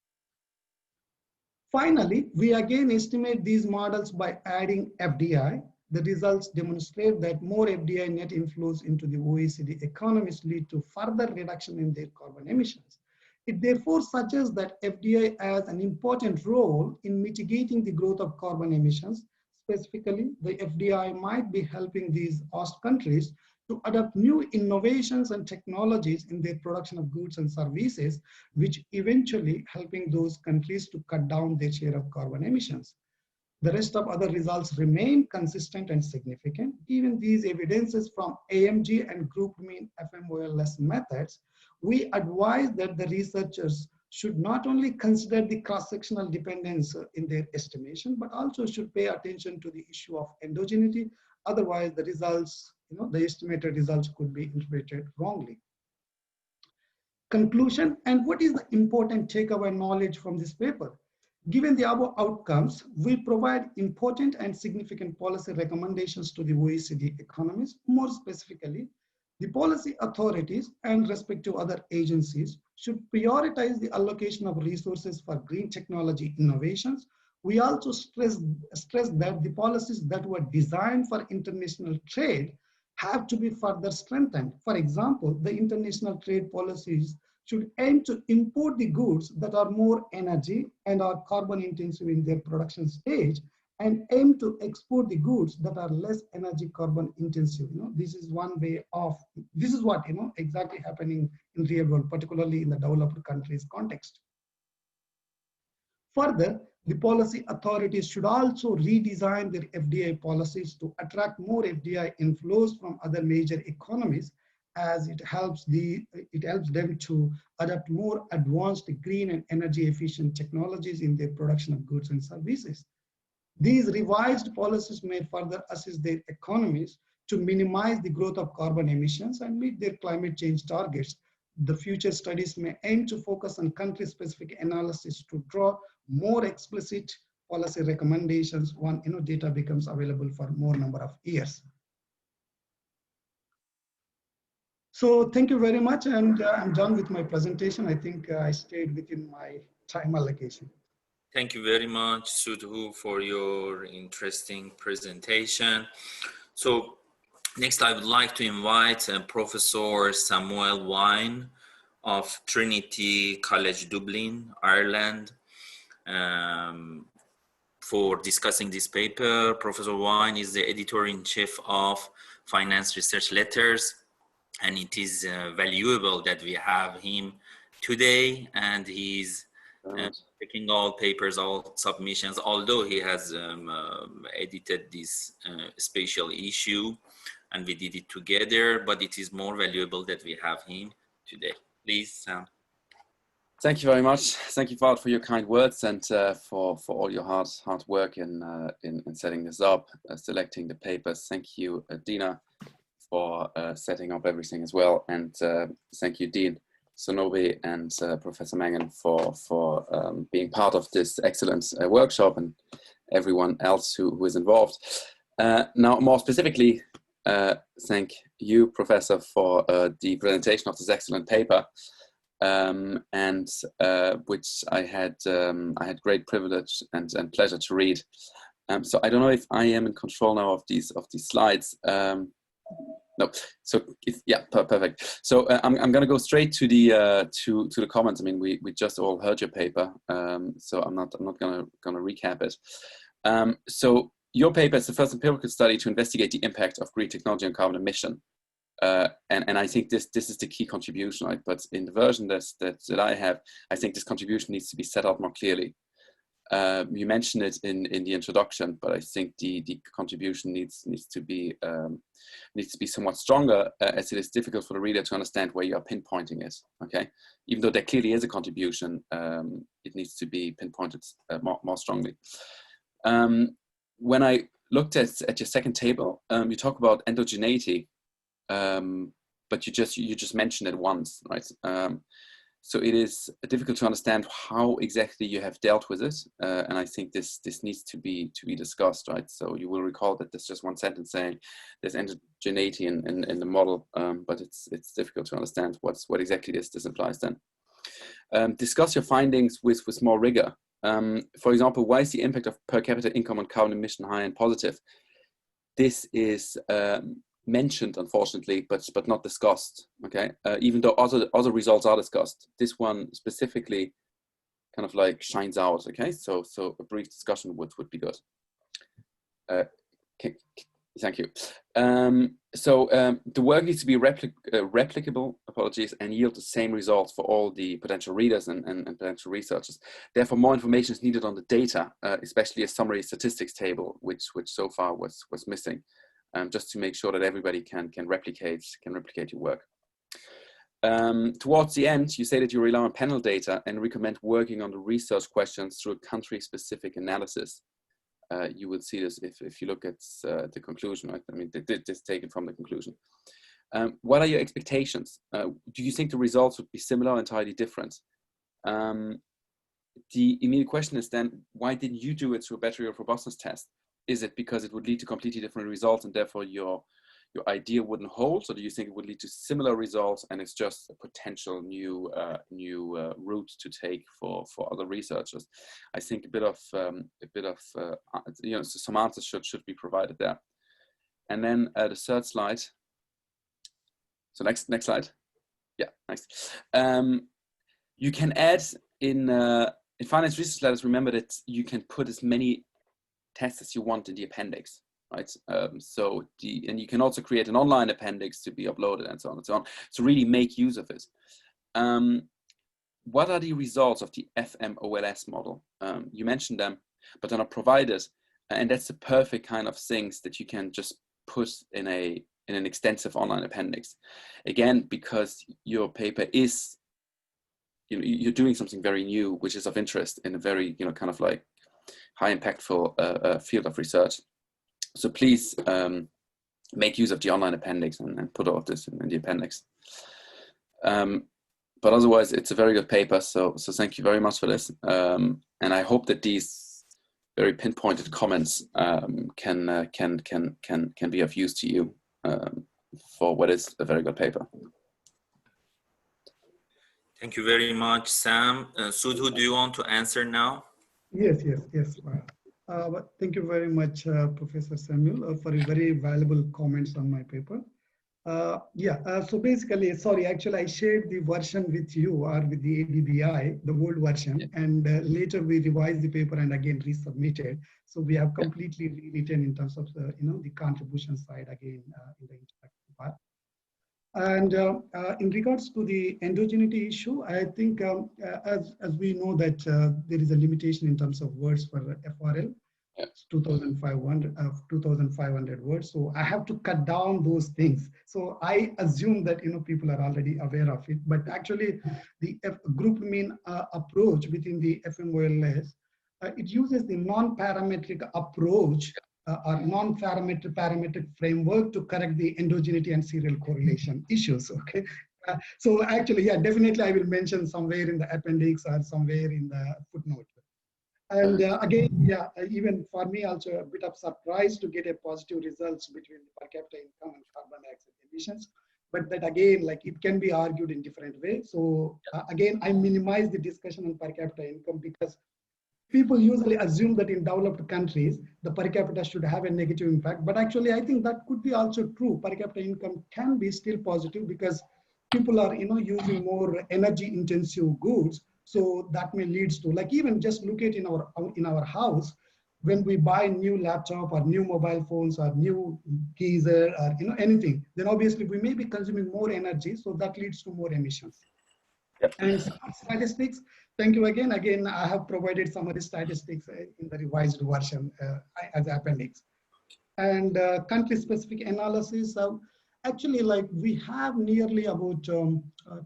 Finally, we again estimate these models by adding FDI. The results demonstrate that more FDI net inflows into the OECD economies lead to further reduction in their carbon emissions. It therefore suggests that FDI has an important role in mitigating the growth of carbon emissions. Specifically, the FDI might be helping these host countries to adopt new innovations and technologies in their production of goods and services, which eventually helping those countries to cut down their share of carbon emissions. The rest of other results remain consistent and significant. Given these evidences from AMG and group mean FMOLS methods, we advise that the researchers should not only consider the cross-sectional dependence in their estimation, but also should pay attention to the issue of endogeneity. Otherwise, the results, the estimated results could be interpreted wrongly. Conclusion, and what is the important takeaway knowledge from this paper? Given the above outcomes, we provide important and significant policy recommendations to the OECD economies. More specifically, the policy authorities and respective other agencies should prioritize the allocation of resources for green technology innovations. We also stress that the policies that were designed for international trade have to be further strengthened. For example, the international trade policies should aim to import the goods that are more energy and are carbon intensive in their production stage, and aim to export the goods that are less energy carbon intensive. This is one way of, this is what exactly happening in real world, particularly in the developed countries context. Further, the policy authorities should also redesign their FDI policies to attract more FDI inflows from other major economies, as it helps them to adopt more advanced green and energy efficient technologies in their production of goods and services. These revised policies may further assist their economies to minimize the growth of carbon emissions and meet their climate change targets. The future studies may aim to focus on country-specific analysis to draw more explicit policy recommendations when data becomes available for more number of years. So thank you very much, and I'm done with my presentation. I think I stayed within my time allocation. Thank you very much, Sudhu, for your interesting presentation. So next, I would like to invite Professor Samuel Wine of Trinity College Dublin, Ireland, for discussing this paper. Professor Wine is the editor-in-chief of Finance Research Letters, and it is valuable that we have him today, and he's checking all papers, all submissions, although he has edited this special issue and we did it together, but it is more valuable that we have him today. Please, Sam. Thank you very much. Thank you, Fahd, for your kind words and for all your hard work in setting this up, selecting the papers. Thank you, Dina, for setting up everything as well. And thank you, Dean Sonobe and Professor Mangan for being part of this excellent workshop, and everyone else who is involved. Now, more specifically, thank you, Professor, for the presentation of this excellent paper, and which I had great privilege and pleasure to read. So I don't know if I am in control now of these slides. No, so yeah, perfect. So I'm going to go straight to the comments. I mean, we just all heard your paper, so I'm not going to recap it. So your paper is the first empirical study to investigate the impact of green technology on carbon emission, and I think this is the key contribution, right? But in the version that I have, I think this contribution needs to be set out more clearly. You mentioned it in the introduction, but I think the contribution needs to be somewhat stronger, as it is difficult for the reader to understand where you are pinpointing it. Okay, even though there clearly is a contribution, it needs to be pinpointed more strongly. When I looked at your second table, you talk about endogeneity, but you just mentioned it once, right? So it is difficult to understand how exactly you have dealt with it, and I think this needs to be discussed, right? So you will recall that there's just one sentence saying there's endogeneity in the model, but it's difficult to understand what exactly this implies then. Discuss your findings with more rigor. For example, why is the impact of per capita income on carbon emission high and positive? This is mentioned, unfortunately, but not discussed. Okay, even though other results are discussed, this one specifically kind of like shines out. Okay, so a brief discussion would be good. Thank you. The work needs to be replicable, apologies, and yield the same results for all the potential readers and potential researchers. Therefore, more information is needed on the data, especially a summary statistics table, which so far was missing, just to make sure that everybody can replicate your work. Towards the end, you say that you rely on panel data and recommend working on the research questions through a country-specific analysis. You will see this if you look at the conclusion, right? I mean, this is taken from the conclusion. What are your expectations? Do you think the results would be similar or entirely different? The immediate question is then, why didn't you do it through a battery of robustness test? Is it because it would lead to completely different results and therefore your idea wouldn't hold? Or do you think it would lead to similar results and it's just a potential new route to take for other researchers? I think a bit of you know, some answers should be provided there. And then the third slide. So next slide. Yeah, nice. You can add in finance research letters. Remember that you can put as many tests as you want in the appendix. Right. And you can also create an online appendix to be uploaded and so on and so on. So really make use of it. What are the results of the FMOLS model? You mentioned them, but they're not provided. And that's the perfect kind of things that you can just put in an extensive online appendix. Again, because your paper is, you know, you're doing something very new, which is of interest in a very, you know, kind of like high impactful field of research. So please make use of the online appendix and put all of this in the appendix. But otherwise, it's a very good paper. So thank you very much for this. And I hope that these very pinpointed comments can be of use to you for what is a very good paper. Thank you very much, Sam. Sudhu, do you want to answer now? Yes. Thank you very much, Professor Samuel, for a very valuable comments on my paper. So basically, sorry, actually I shared the version with you or with the ADBI, the old version, and later we revised the paper and again resubmitted. So we have completely rewritten in terms of the, you know, the contribution side again in the interactive part. And in regards to the endogeneity issue, I think as we know that there is a limitation in terms of words for FRL, 2,500 words. So I have to cut down those things. So I assume that, you know, people are already aware of it, but actually the group mean approach within the FMOLS, it uses the non-parametric approach or non-parametric framework to correct the endogeneity and serial correlation issues. Okay, so actually, yeah, definitely I will mention somewhere in the appendix or somewhere in the footnote. And again, yeah, even for me also a bit of surprise to get a positive results between per capita income and carbon dioxide emissions. But that again, like it can be argued in different ways. So again, I minimize the discussion on per capita income because people usually assume that in developed countries, the per capita should have a negative impact. But actually, I think that could be also true. Per capita income can be still positive because people are, you know, using more energy intensive goods. So that may lead to, like, even just look at in our house, when we buy new laptop or new mobile phones or new geyser or, you know, anything, then obviously we may be consuming more energy. So that leads to more emissions. And statistics, thank you again. Again, I have provided some of the statistics in the revised version as appendix. And country-specific analysis, actually, like we have nearly about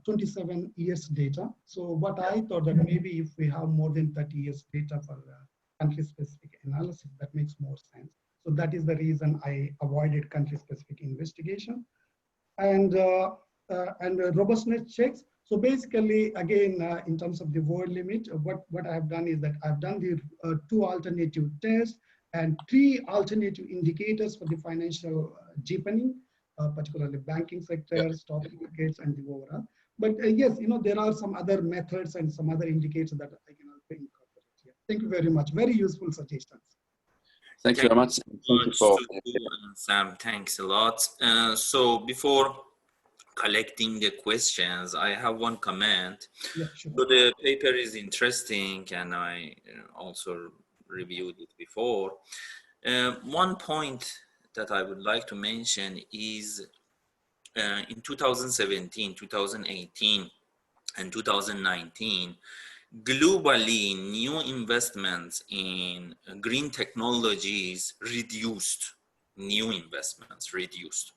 27 years data. So what I thought that maybe if we have more than 30 years data for country-specific analysis, that makes more sense. So that is the reason I avoided country-specific investigation. And robustness checks. So basically, again, in terms of the word limit, what I have done is that I've done the 2 alternative tests and 3 alternative indicators for the financial deepening, particularly banking sector, stock markets, and the overall. But yes, you know, there are some other methods and some other indicators that I can also incorporate here. Thank you very much. Very useful suggestions. Thank you very much. Thank you for Sam. Thanks a lot. So before collecting the questions, I have one comment. Yeah, sure. So the paper is interesting, and I also reviewed it before. One point that I would like to mention is in 2017, 2018, and 2019, globally, new investments in green technologies reduced. New investments reduced.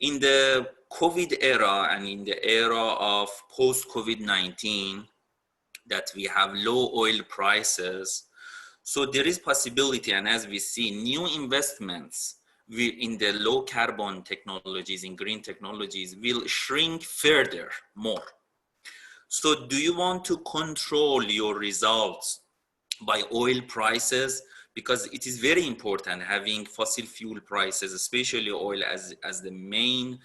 In the COVID era and in the era of post-COVID-19, that we have low oil prices, so there is possibility, and as we see, new investments in the low carbon technologies, in green technologies, will shrink further more. So do you want to control your results by oil prices? Because it is very important having fossil fuel prices, especially oil as the main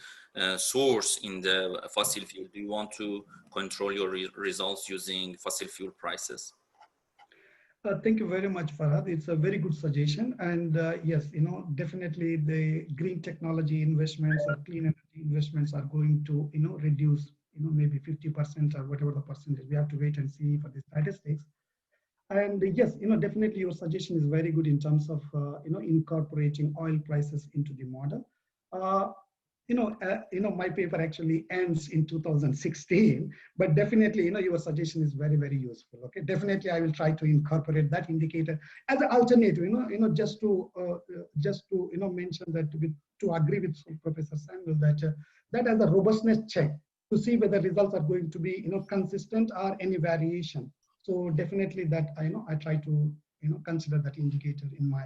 source in the fossil fuel. Do you want to control your results using fossil fuel prices? Thank you very much, Farhad. It's a very good suggestion. And yes, definitely the green technology investments or clean energy investments are going to, reduce, maybe 50% or whatever the percentage. We have to wait and see for the statistics. And yes, definitely your suggestion is very good in terms of, incorporating oil prices into the model. My paper actually ends in 2016, but definitely, your suggestion is very, very useful. Okay, definitely, I will try to incorporate that indicator as an alternative. Just to mention that to agree with Professor Samuel that as a robustness check to see whether results are going to be consistent or any variation. So definitely that I try to consider that indicator in my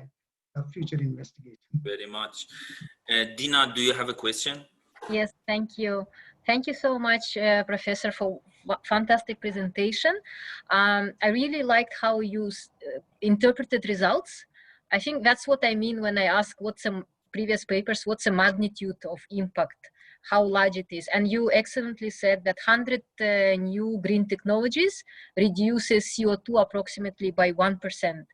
future investigation. Very much. Dina, do you have a question? Yes, thank you. Thank you so much, Professor, for fantastic presentation. I really liked how you interpreted results. I think that's what I mean when I ask what's some previous papers, what's the magnitude of impact, how large it is. And you excellently said that 100 new green technologies reduces CO2 approximately by 1%.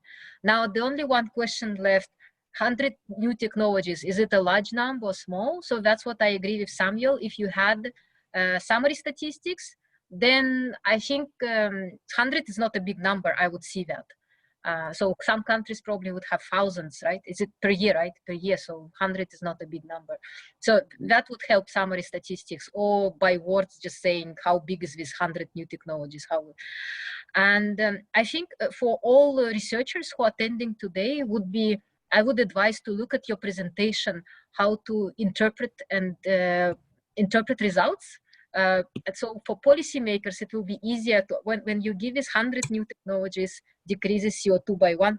Now, the only one question left, 100 new technologies, is it a large number or small? So that's what I agree with Samuel. If you had summary statistics, then I think 100 is not a big number. I would see that. So some countries probably would have thousands, right? Is it per year, right? Per year, so 100 is not a big number. So that would help summary statistics, or by words just saying how big is this 100 new technologies, how. And I think for all researchers who are attending today I would advise to look at your presentation, how to interpret and interpret results. So for policymakers, it will be easier to, when you give this 100 new technologies decreases CO2 by 1%,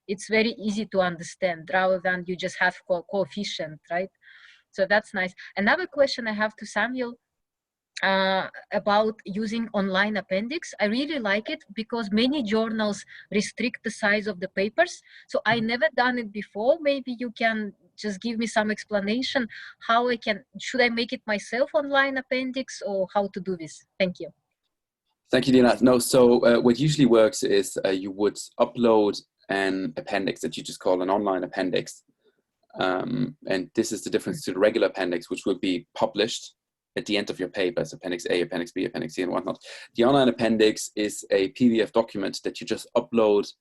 it's very easy to understand rather than you just have coefficient, right? So that's nice. Another question I have to Samuel about using online appendix. I really like it because many journals restrict the size of the papers. So I never done it before. Maybe you can just give me some explanation how should I make it myself online appendix or how to do this? Thank you. Thank you, Dina. No, so what usually works is you would upload an appendix that you just call an online appendix. And this is the difference to the regular appendix, which will be published at the end of your paper, as Appendix A, Appendix B, Appendix C, and whatnot. The online appendix is a PDF document that you just upload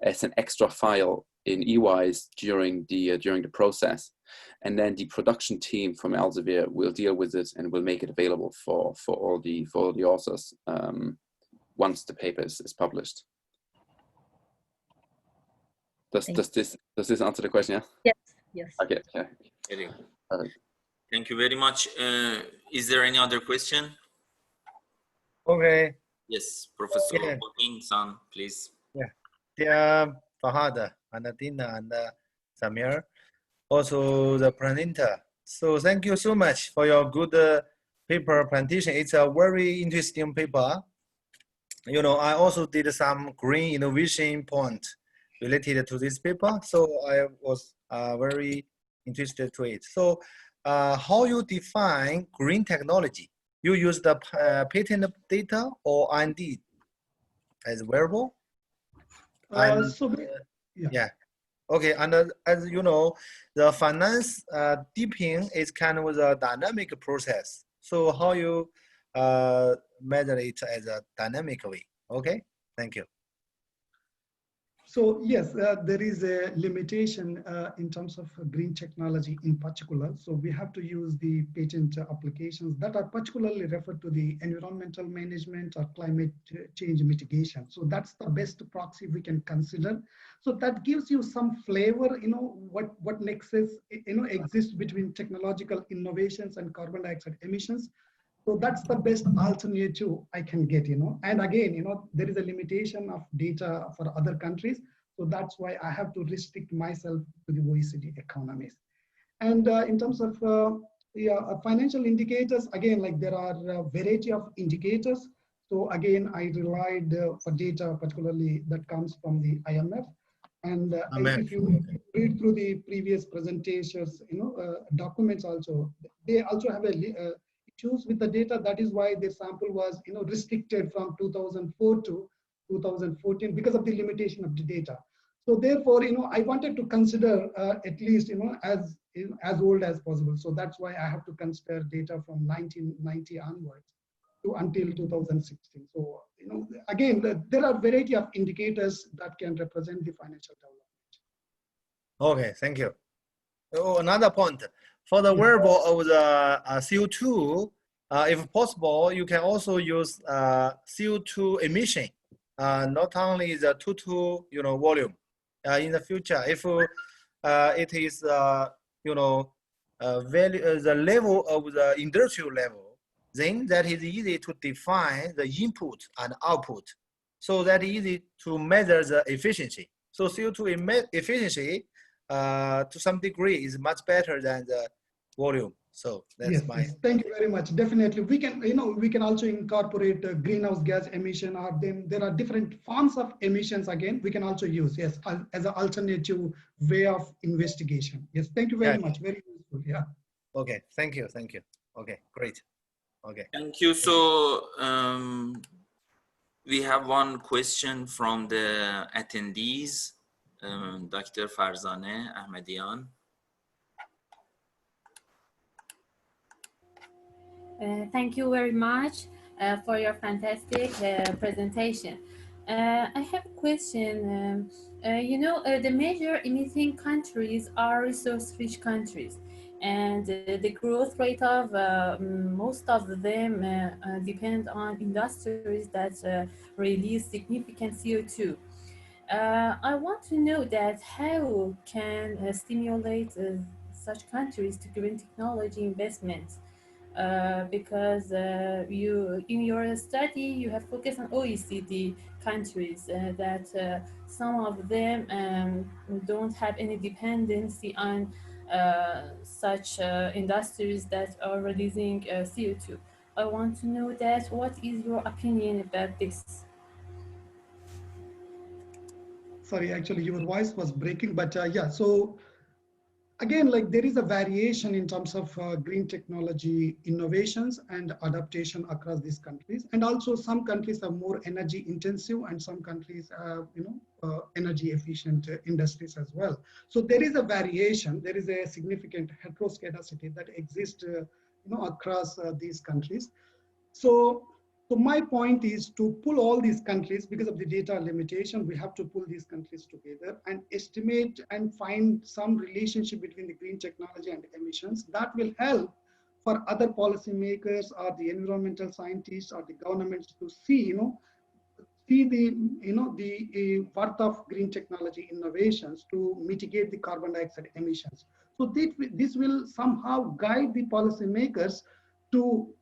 as an extra file in eWise during the process, and then the production team from Elsevier will deal with it and will make it available for all the authors once the paper is published. Does this answer the question? Yeah. Yes. Okay. Thank you very much. Is there any other question? Okay. Yes, Professor San, please. Yeah. Dear Farhad and Dina and Samir, also the presenter. So thank you so much for your good paper presentation. It's a very interesting paper. I also did some green innovation point related to this paper. So I was very interested to it. So how you define green technology? You use the patent data or R&D as variable? Yeah. Okay, and as you know, the finance deeping is kind of a dynamic process. So how you measure it as a dynamic way? Okay, thank you. So yes, there is a limitation in terms of green technology in particular. So we have to use the patent applications that are particularly referred to the environmental management or climate change mitigation. So that's the best proxy we can consider. So that gives you some flavor, what nexus, exists between technological innovations and carbon dioxide emissions. So that's the best alternative I can get, And again, there is a limitation of data for other countries. So that's why I have to restrict myself to the OECD economies. And in terms of financial indicators, again, like there are a variety of indicators. So again, I relied for data, particularly that comes from the IMF. And if you read through the previous presentations, documents also, they also have a issues with the data. That is why the sample was restricted from 2004 to 2014 because of the limitation of the data. So therefore, I wanted to consider at least as old as possible. So that's why I have to consider data from 1990 onwards to until 2016. So again, there are variety of indicators that can represent the financial development. Okay, thank you. Oh, another point. For the variable of the CO2, if possible, you can also use CO2 emission, not only the total volume. In the future, if it is the level of the industrial level, then that is easy to define the input and output. So that easy to measure the efficiency. So CO2 efficiency to some degree is much better than the volume. So that's yes. Thank you very much. Definitely, we can also incorporate greenhouse gas emission, or then there are different forms of emissions. Again, we can also use as an alternative way of investigation. Yes, thank you very much. Very useful. Yeah. Okay. Thank you. Okay. Great. Okay. Thank you. So we have one question from the attendees, Dr. Farzaneh Ahmadian. Thank you very much for your fantastic presentation. I have a question. The major emitting countries are resource-rich countries, and the growth rate of most of them depend on industries that release significant CO2. I want to know that how can stimulate such countries to green technology investments. Because in your study you have focused on OECD countries that some of them don't have any dependency on such industries that are releasing CO2. I want to know that what is your opinion about this? Sorry, actually your voice was breaking, but yeah, so again, like there is a variation in terms of green technology innovations and adaptation across these countries. And also some countries are more energy intensive and some countries have, energy efficient industries as well. So there is a variation, there is a significant heteroscedasticity that exists, across these countries. So my point is to pull all these countries, because of the data limitation, we have to pull these countries together and estimate and find some relationship between the green technology and emissions that will help for other policymakers or the environmental scientists or the governments to see, the worth of green technology innovations to mitigate the carbon dioxide emissions. So this will somehow guide the policymakers to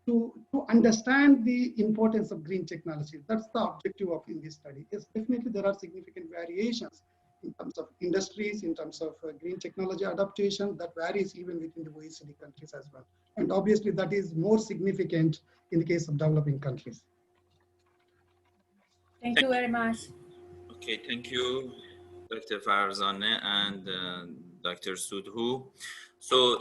understand the importance of green technology. That's the objective of in this study. Yes, definitely there are significant variations in terms of industries, in terms of green technology adaptation that varies even within the OECD countries as well. And obviously that is more significant in the case of developing countries. Thank you very much. Okay, thank you, Dr. Farzaneh and Dr. Sudhu. So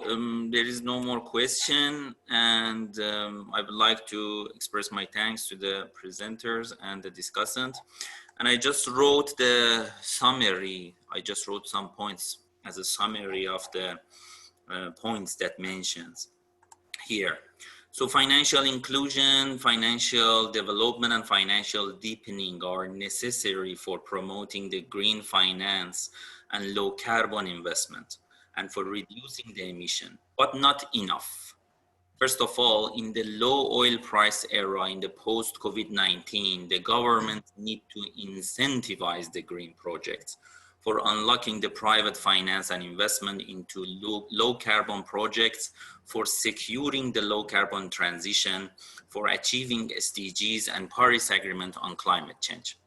there is no more question, and I would like to express my thanks to the presenters and the discussant. And I just wrote the summary. I just wrote some points as a summary of the points that mentions here. So financial inclusion, financial development, and financial deepening are necessary for promoting the green finance and low carbon investment and for reducing the emission, but not enough. First of all, in the low oil price era, in the post-COVID-19, the government need to incentivize the green projects for unlocking the private finance and investment into low carbon projects, for securing the low carbon transition, for achieving SDGs and Paris Agreement on climate change.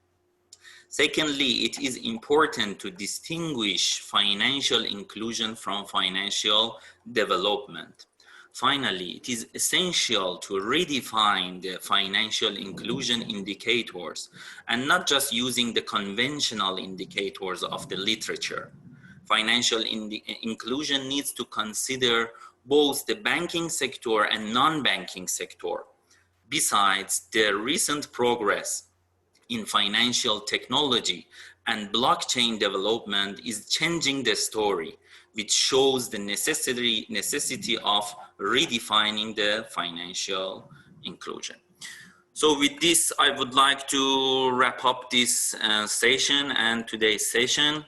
Secondly, it is important to distinguish financial inclusion from financial development. Finally, it is essential to redefine the financial inclusion indicators and not just using the conventional indicators of the literature. Financial inclusion needs to consider both the banking sector and non-banking sector. Besides, the recent progress in financial technology and blockchain development is changing the story, which shows the necessity of redefining the financial inclusion. So with this, I would like to wrap up this session and today's session.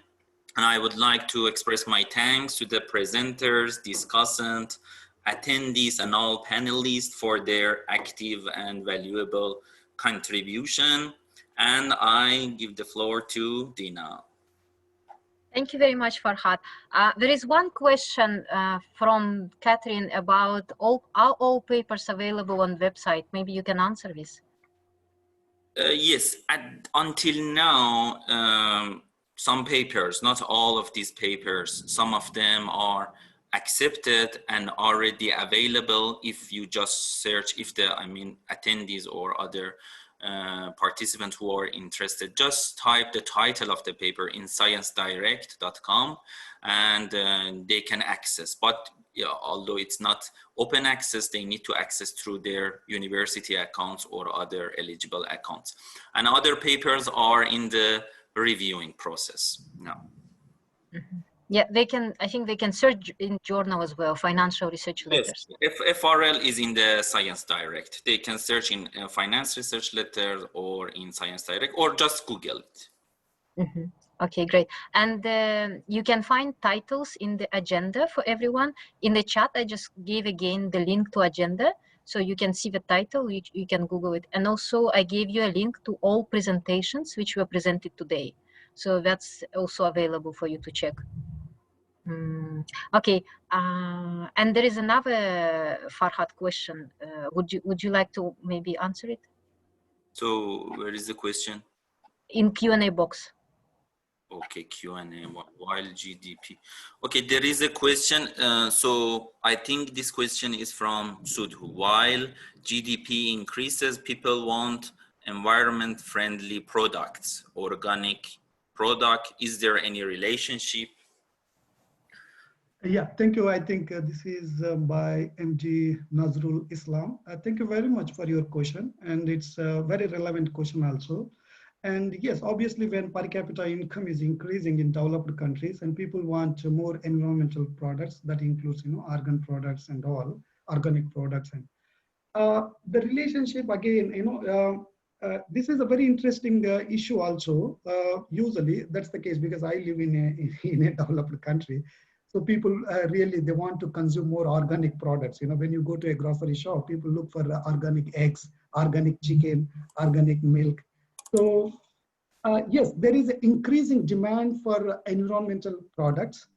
And I would like to express my thanks to the presenters, discussants, attendees, and all panelists for their active and valuable contribution. And I give the floor to Dina. Thank you very much, Farhad. There is one question from Catherine about are all papers available on website? Maybe you can answer this. Yes, until now, some papers, not all of these papers, some of them are accepted and already available. If you just search, if the, attendees or other participants who are interested, just type the title of the paper in sciencedirect.com and they can access. But yeah, although it's not open access, they need to access through their university accounts or other eligible accounts. And other papers are in the reviewing process now. Mm-hmm. Yeah, they can, I think they can search in journal as well, financial research letters. Yes, FRL is in the Science Direct. They can search in finance research letters or in Science Direct or just Google it. Mm-hmm. Okay, great. And you can find titles in the agenda for everyone. In the chat, I just gave again the link to agenda. So you can see the title, you can Google it. And also I gave you a link to all presentations which were presented today. So that's also available for you to check. Okay, and there is another Farhad question. Would you like to maybe answer it? So where is the question? In Q&A box. Okay, Q&A, while GDP. Okay, there is a question. So I think this question is from Sudhu. While GDP increases, people want environment-friendly products, organic product. Is there any relationship? Yeah, thank you. I think this is by MG Nazrul Islam. Thank you very much for your question. And it's a very relevant question also. And yes, obviously when per capita income is increasing in developed countries and people want more environmental products, that includes, organ products and all, organic products. And the relationship again, this is a very interesting issue also. Usually that's the case because I live in a developed country. So people really, they want to consume more organic products. When you go to a grocery shop, people look for organic eggs, organic chicken, organic milk. So yes, there is an increasing demand for environmental products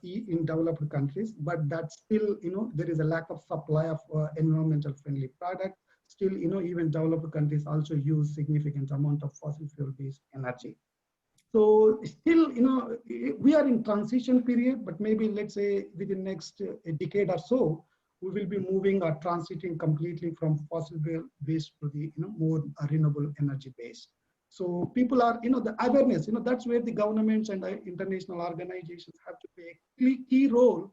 in developed countries, but that's still, there is a lack of supply of environmental friendly products. Still, even developed countries also use significant amount of fossil fuel based energy. So still, we are in transition period, but maybe let's say within next a decade or so, we will be moving or transiting completely from fossil based to the more renewable energy based. So people are, the awareness, that's where the governments and international organizations have to play a key role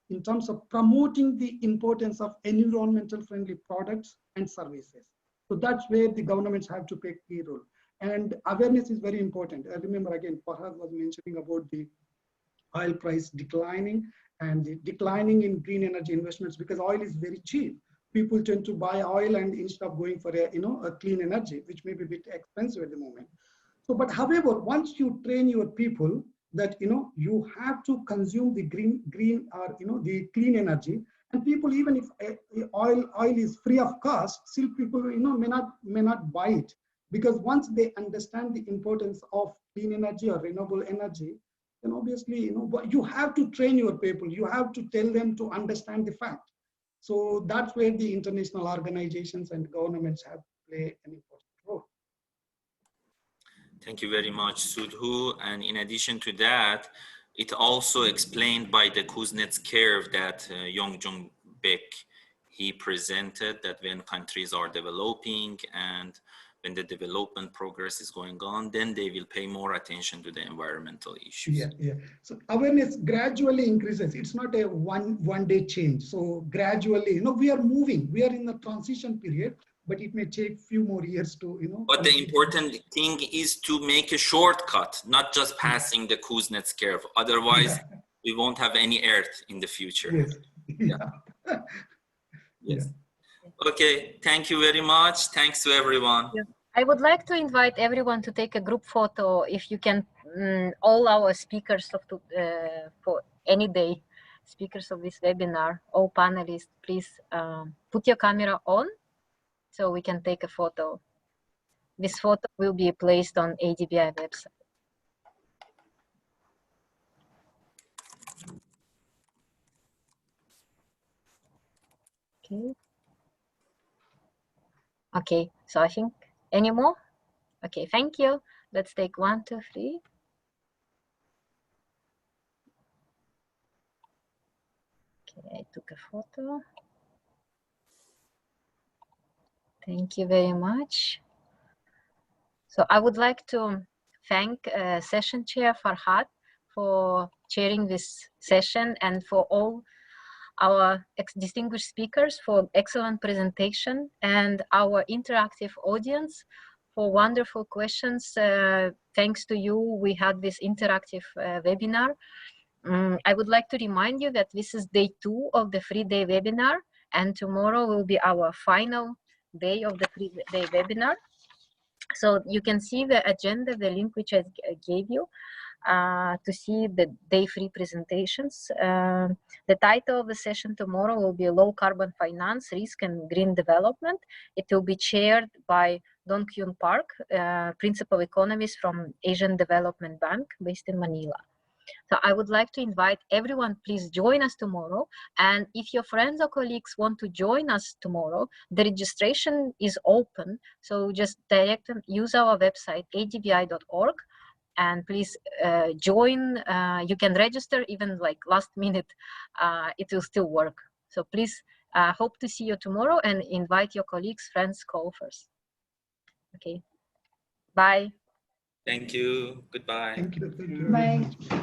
in terms of promoting the importance of environmental friendly products and services. So that's where the governments have to play a key role. And awareness is very important. I remember again, Farhad was mentioning about the oil price declining and the declining in green energy investments because oil is very cheap. people tend to buy oil and instead of going for a clean energy, which may be a bit expensive at the moment. So, but however, once you train your people that you have to consume the green or the clean energy, and people, even if oil is free of cost, still people may not buy it, because once they understand the importance of clean energy or renewable energy, then obviously but you have to train your people. You have to tell them to understand the fact. So that's where the international organizations and governments have played an important role. Thank you very much, Sudhu. And in addition to that, it also explained by the Kuznets curve that Yongjung Baek, he presented, that when countries are developing and when the development progress is going on, then they will pay more attention to the environmental issues. Yeah. So awareness gradually increases. It's not a one day change. So gradually, we are moving. We are in the transition period, but it may take few more years to, But the important thing is to make a shortcut, not just passing the Kuznets curve. Otherwise, we won't have any Earth in the future. Yes. Yeah. Yes. Okay. Thank you very much. Thanks to everyone. I would like to invite everyone to take a group photo, if you can. All our speakers for any day, speakers of this webinar, all panelists, please put your camera on so we can take a photo. This photo will be placed on ADBI website. Okay, so I think, any more? Okay, thank you. Let's take 1, 2, 3. Okay, I took a photo. Thank you very much. So I would like to thank session chair Farhad for chairing this session, and for all our distinguished speakers for excellent presentation, and our interactive audience for wonderful questions. Thanks to you, we had this interactive webinar. I would like to remind you that this is day 2 of the 3-day webinar, and tomorrow will be our final day of the 3-day webinar. So you can see the agenda, the link which I gave you, to see the day 3 presentations. The title of the session tomorrow will be Low Carbon Finance, Risk and Green Development. It will be chaired by Dong Kyun Park, Principal Economist from Asian Development Bank based in Manila. So I would like to invite everyone, please join us tomorrow. And if your friends or colleagues want to join us tomorrow, the registration is open. So just direct them, use our website, adbi.org. And please join. You can register even like last minute. It will still work. So please hope to see you tomorrow, and invite your colleagues, friends, co-authors. Okay. Bye. Thank you. Goodbye. Thank you. Bye.